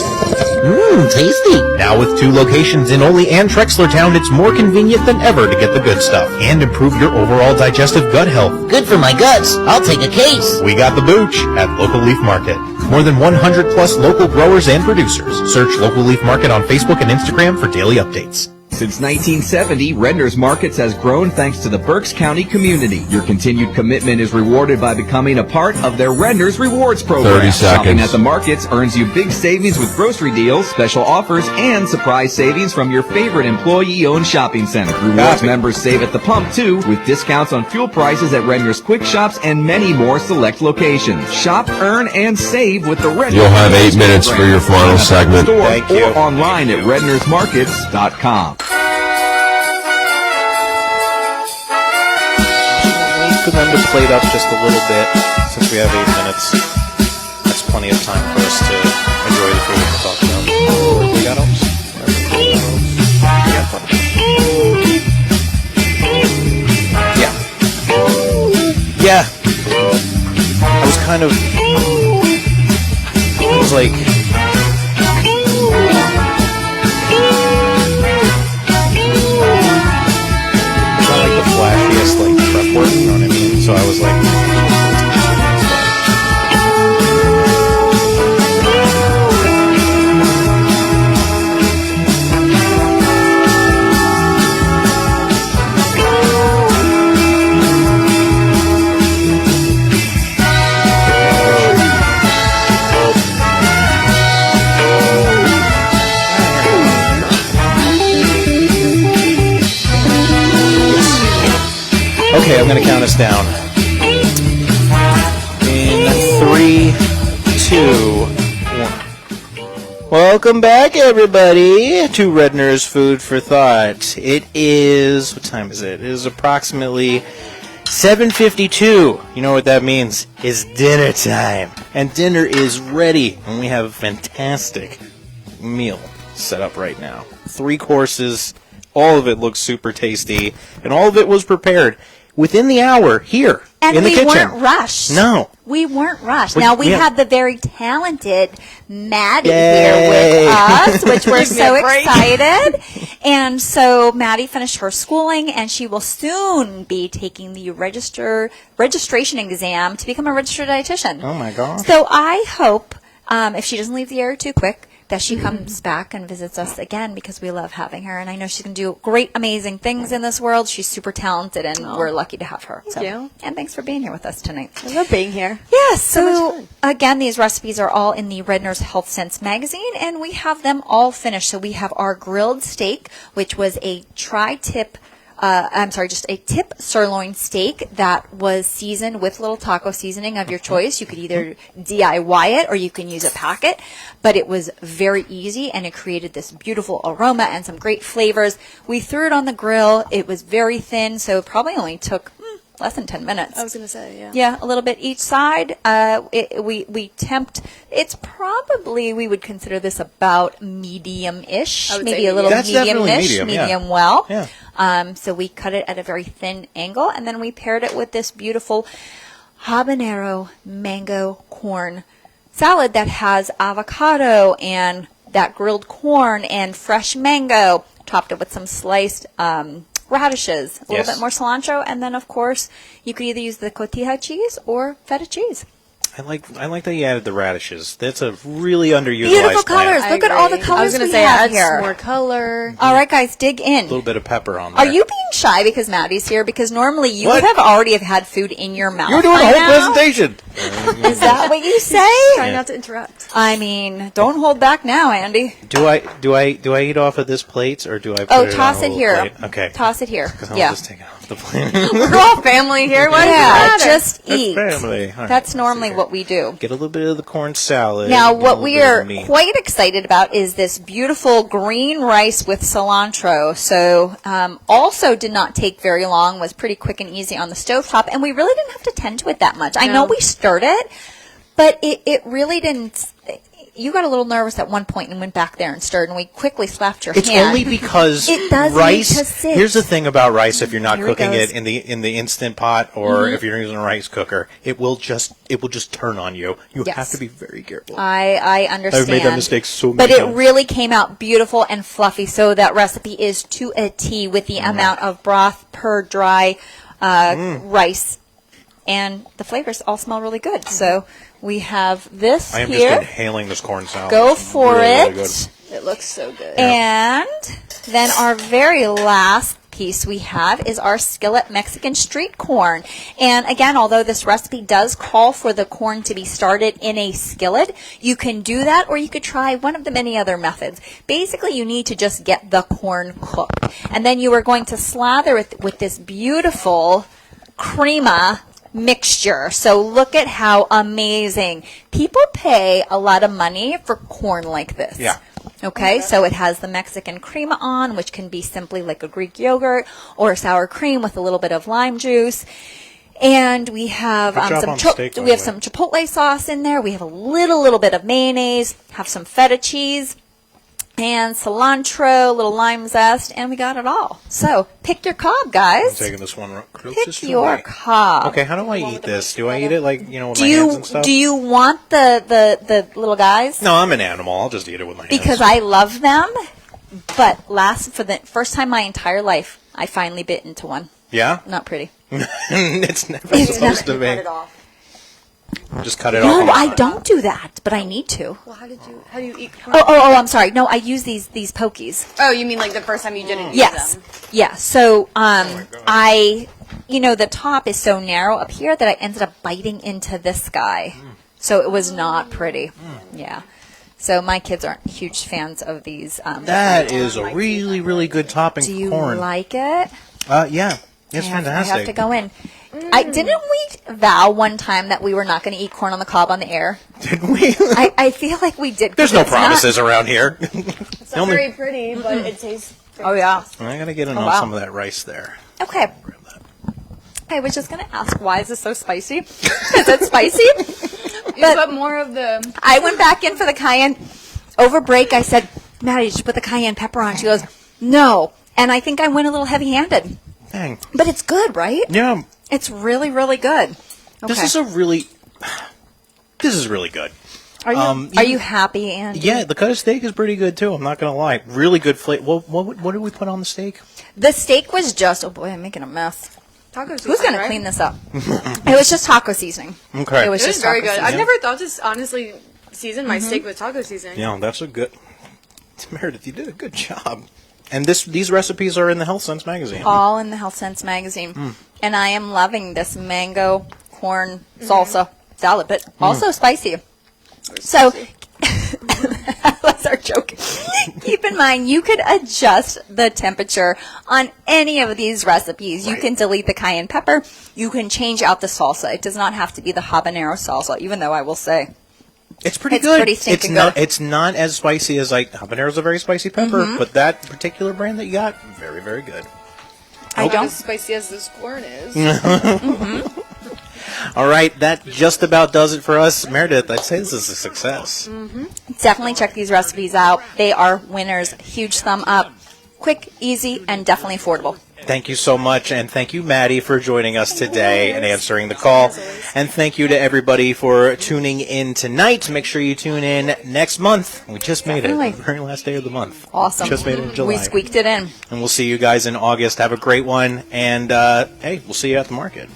Speaker 1: Tasty.
Speaker 15: Now with 2 locations in Ole and Trexlertown, it's more convenient than ever to get the good stuff and improve your overall digestive gut health.
Speaker 1: Good for my guts. I'll take a case.
Speaker 15: We got the booch at Local Leaf Market. More than 100 plus local growers and producers. Search Local Leaf Market on Facebook and Instagram for daily updates.
Speaker 11: Since 1970, Redner's Markets has grown thanks to the Berks County community. Your continued commitment is rewarded by becoming a part of their Redner's Rewards program.
Speaker 12: 30 seconds.
Speaker 11: Shopping at the markets earns you big savings with grocery deals, special offers, and surprise savings from your favorite employee-owned shopping center. Rewards members save at the pump, too, with discounts on fuel prices at Redner's Quick Shops and many more select locations. Shop, earn, and save with the Redner's
Speaker 12: You'll have 8 minutes for your final segment.
Speaker 11: Thank you. Or online at rednersmarkets.com.
Speaker 8: For them to plate up just a little bit, since we have 8 minutes. That's plenty of time for us to enjoy the food we're talking about. We got elves. Yeah. I was kind of. I was like. It's not like the flashiest, like, prep work, you know what I mean? So I was like. Okay, I'm going to count us down. In 3, 2, 1. Welcome back, everybody, to Redner's Food for Thought. It is, what time is it? It is approximately 7:52. You know what that means? It's dinner time. And dinner is ready. And we have a fantastic meal set up right now. 3 courses. All of it looks super tasty. And all of it was prepared within the hour here
Speaker 9: and
Speaker 8: in the kitchen.
Speaker 9: And we weren't rushed.
Speaker 8: No.
Speaker 9: We weren't rushed.
Speaker 8: But,
Speaker 9: now, we
Speaker 8: yeah.
Speaker 9: had the very talented Maddie
Speaker 8: Yay.
Speaker 9: here with us, which we're so
Speaker 10: Yeah, right.
Speaker 9: excited. And so Maddie finished her schooling, and she will soon be taking the registration exam to become a registered dietitian.
Speaker 8: Oh, my gosh.
Speaker 9: So I hope, if she doesn't leave the area too quick, that she comes back and visits us again, because we love having her. And I know she's going to do great, amazing things in this world. She's super talented, and we're lucky to have her.
Speaker 10: Thank you.
Speaker 9: And thanks for being here with us tonight.
Speaker 10: I love being here.
Speaker 9: Yes.
Speaker 10: So much
Speaker 9: So
Speaker 10: fun.
Speaker 9: again, these recipes are all in the Redner's Health Sense magazine, and we have them all finished. So we have our grilled steak, which was a just a tip sirloin steak that was seasoned with little taco seasoning of your choice. You could either DIY it or you can use a packet, but it was very easy, and it created this beautiful aroma and some great flavors. We threw it on the grill. It was very thin, so it probably only took less than 10 minutes.
Speaker 10: I was going to say, yeah.
Speaker 9: Yeah, a little bit each side. We tempt. It's probably, we would consider this about medium-ish,
Speaker 10: I would
Speaker 9: maybe
Speaker 10: say
Speaker 9: a little
Speaker 8: That's definitely
Speaker 9: medium-ish,
Speaker 8: medium, yeah.
Speaker 9: medium well.
Speaker 8: Yeah.
Speaker 9: So we cut it at a very thin angle, and then we paired it with this beautiful habanero mango corn salad that has avocado and that grilled corn and fresh mango. Topped it with some sliced radishes, a little bit more cilantro, and then, of course, you could either use the cotija cheese or feta cheese.
Speaker 8: I like that you added the radishes. That's a really underutilized
Speaker 9: Beautiful
Speaker 8: plant.
Speaker 9: colors. Look at all the
Speaker 10: I was
Speaker 9: colors
Speaker 10: going to
Speaker 9: we
Speaker 10: say,
Speaker 9: have
Speaker 10: adds
Speaker 9: here.
Speaker 10: more color.
Speaker 9: All right, guys, dig in.
Speaker 8: A little bit of pepper on there.
Speaker 9: Are you being shy because Maddie's here? Because normally you
Speaker 8: What?
Speaker 9: would have already have had food in your mouth.
Speaker 8: You're doing a
Speaker 9: by
Speaker 8: whole
Speaker 9: now.
Speaker 8: presentation.
Speaker 9: Is that what you say?
Speaker 10: Try not to interrupt.
Speaker 9: I mean, don't hold back now, Andy.
Speaker 8: Do I eat off of this plate, or do I put it
Speaker 9: Toss
Speaker 8: on a
Speaker 9: it
Speaker 8: little
Speaker 9: here.
Speaker 8: plate? Okay.
Speaker 9: Toss it here.
Speaker 8: 'Cause I'll
Speaker 9: Yeah.
Speaker 8: just take it off the plate.
Speaker 10: We're all family here. What does it
Speaker 9: Yeah,
Speaker 10: matter?
Speaker 9: just
Speaker 8: That's
Speaker 9: eat.
Speaker 8: family. All right,
Speaker 9: That's normally what we do.
Speaker 8: Get a little bit of the corn salad.
Speaker 9: Now,
Speaker 8: get a
Speaker 9: what
Speaker 8: little
Speaker 9: we
Speaker 8: bit of
Speaker 9: are
Speaker 8: meat.
Speaker 9: quite excited about is this beautiful green rice with cilantro. So, also did not take very long, was pretty quick and easy on the stovetop, and we really didn't have to tend to it that much. I know
Speaker 10: No.
Speaker 9: we stirred it, but it really didn't. you got a little nervous at one point and went back there and stirred, and we quickly slapped your
Speaker 8: It's
Speaker 9: hand.
Speaker 8: only because
Speaker 9: it does
Speaker 8: rice.
Speaker 9: need to sit.
Speaker 8: Here's the thing about rice: if you're not
Speaker 9: Here it
Speaker 8: cooking
Speaker 9: goes.
Speaker 8: it in the instant pot, or
Speaker 9: Mhm.
Speaker 8: if you're using a rice cooker, it will just turn on you. You
Speaker 9: Yes.
Speaker 8: have to be very careful.
Speaker 9: I understand.
Speaker 8: I've made that mistake so many
Speaker 9: But it
Speaker 8: times.
Speaker 9: really came out beautiful and fluffy, so that recipe is to a T with the amount of broth per dry rice. And the flavors all smell really good. So we have this
Speaker 8: I am
Speaker 9: here.
Speaker 8: just inhaling this corn salad.
Speaker 9: Go
Speaker 8: It's
Speaker 9: for
Speaker 8: really,
Speaker 9: it.
Speaker 8: really good.
Speaker 10: It looks so good.
Speaker 9: And then our very last piece we have is our skillet Mexican street corn. And again, although this recipe does call for the corn to be started in a skillet, you can do that, or you could try one of the many other methods. Basically, you need to just get the corn cooked. And then you are going to slather it with this beautiful crema mixture. So look at how amazing. People pay a lot of money for corn like this.
Speaker 8: Yeah.
Speaker 9: Okay, so it has the Mexican crema on, which can be simply like a Greek yogurt or sour cream with a little bit of lime juice. And we have
Speaker 8: Good job
Speaker 9: some
Speaker 8: on the steak, by
Speaker 9: we
Speaker 8: the
Speaker 9: have
Speaker 8: way.
Speaker 9: some chipotle sauce in there. We have a little bit of mayonnaise, have some feta cheese, and cilantro, a little lime zest, and we got it all. So pick your cob,
Speaker 8: I'm
Speaker 9: guys.
Speaker 8: taking this one.
Speaker 9: Pick your cob.
Speaker 8: Okay, how do I eat this? Do I eat it like with my
Speaker 9: Do
Speaker 8: hands
Speaker 9: you
Speaker 8: and stuff?
Speaker 9: do you want the little guys?
Speaker 8: No, I'm an animal. I'll just eat it with my hands.
Speaker 9: Because I love them, but for the first time in my entire life, I finally bit into one.
Speaker 8: Yeah?
Speaker 9: Not pretty.
Speaker 8: It's never
Speaker 9: It's
Speaker 8: supposed
Speaker 9: not-
Speaker 8: to be. Just cut it
Speaker 9: No,
Speaker 8: off.
Speaker 9: I don't do that, but I need to.
Speaker 10: Well, how do you eat corn?
Speaker 9: Oh, I'm sorry. No, I use these pokies.
Speaker 10: Oh, you mean like the first time you didn't
Speaker 9: Yes.
Speaker 10: use them?
Speaker 9: Yeah. So, I, the top is so narrow up here that I ended up biting into this guy. So it was not pretty. Yeah. So my kids aren't huge fans of these.
Speaker 8: That is a really, really good topping
Speaker 9: Do you
Speaker 8: corn.
Speaker 9: like it?
Speaker 8: Yeah. It's fantastic.
Speaker 9: I have to go in. Didn't we vow one time that we were not going to eat corn on the cob on the air?
Speaker 8: Did we?
Speaker 9: I feel like we did. 'cause
Speaker 8: There's no
Speaker 9: it's not-
Speaker 8: promises around here.
Speaker 10: It's not very pretty, but it tastes
Speaker 9: Oh yeah.
Speaker 8: I gotta get in
Speaker 9: Oh,
Speaker 8: on
Speaker 9: wow.
Speaker 8: some of that rice there.
Speaker 9: Okay. I was just going to ask, why is this so spicy? Is it spicy?
Speaker 10: You put more of the...
Speaker 9: I went back in for the cayenne. Over break, I said, Maddie, did you put the cayenne pepper on? She goes, no. And I think I went a little heavy-handed.
Speaker 8: Dang.
Speaker 9: But it's good, right?
Speaker 8: Yeah.
Speaker 9: It's really, really good. Okay.
Speaker 8: This is really good.
Speaker 9: Are you happy, Andy?
Speaker 8: Yeah, the cut of steak is pretty good too. I'm not gonna lie. Really good flavor. What did we put on the steak?
Speaker 9: The steak was just, oh boy, I'm making a mess.
Speaker 10: Taco
Speaker 9: Who's
Speaker 10: seasoning,
Speaker 9: going to
Speaker 10: right?
Speaker 9: clean this up? It was just taco seasoning.
Speaker 8: Okay.
Speaker 9: It was
Speaker 10: It
Speaker 9: just
Speaker 10: was very
Speaker 9: taco
Speaker 10: good. I've
Speaker 9: seasoning.
Speaker 10: never thought to honestly season my steak with taco seasoning.
Speaker 8: Yeah, that's a good. Meredith, you did a good job. And these recipes are in the Health Sense magazine.
Speaker 9: All in the Health Sense magazine. And I am loving this mango corn salsa salad, but also spicy. So, that's our joke. Keep in mind, you could adjust the temperature on any of these recipes. You can delete the cayenne pepper. You can change out the salsa. It does not have to be the habanero salsa, even though I will say
Speaker 8: It's pretty
Speaker 9: it's
Speaker 8: good.
Speaker 9: pretty stinking
Speaker 8: not.
Speaker 9: good.
Speaker 8: It's not as spicy as habanero's a very spicy pepper, but that particular brand that you got, very, very good.
Speaker 9: I
Speaker 10: Not
Speaker 9: don't.
Speaker 10: as spicy as this corn is.
Speaker 8: All right, that just about does it for us, Meredith. I'd say this is a success.
Speaker 9: Definitely check these recipes out. They are winners. Huge thumb up. Quick, easy, and definitely affordable.
Speaker 8: Thank you so much, and thank you, Maddie, for joining us today and answering the call. And thank you to everybody for tuning in tonight. Make sure you tune in next month. We just made it.
Speaker 9: Definitely.
Speaker 8: The very last day of the month.
Speaker 9: Awesome.
Speaker 8: Just made it in July.
Speaker 9: We squeaked it in.
Speaker 8: And we'll see you guys in August. Have a great one. And, hey, we'll see you at the market.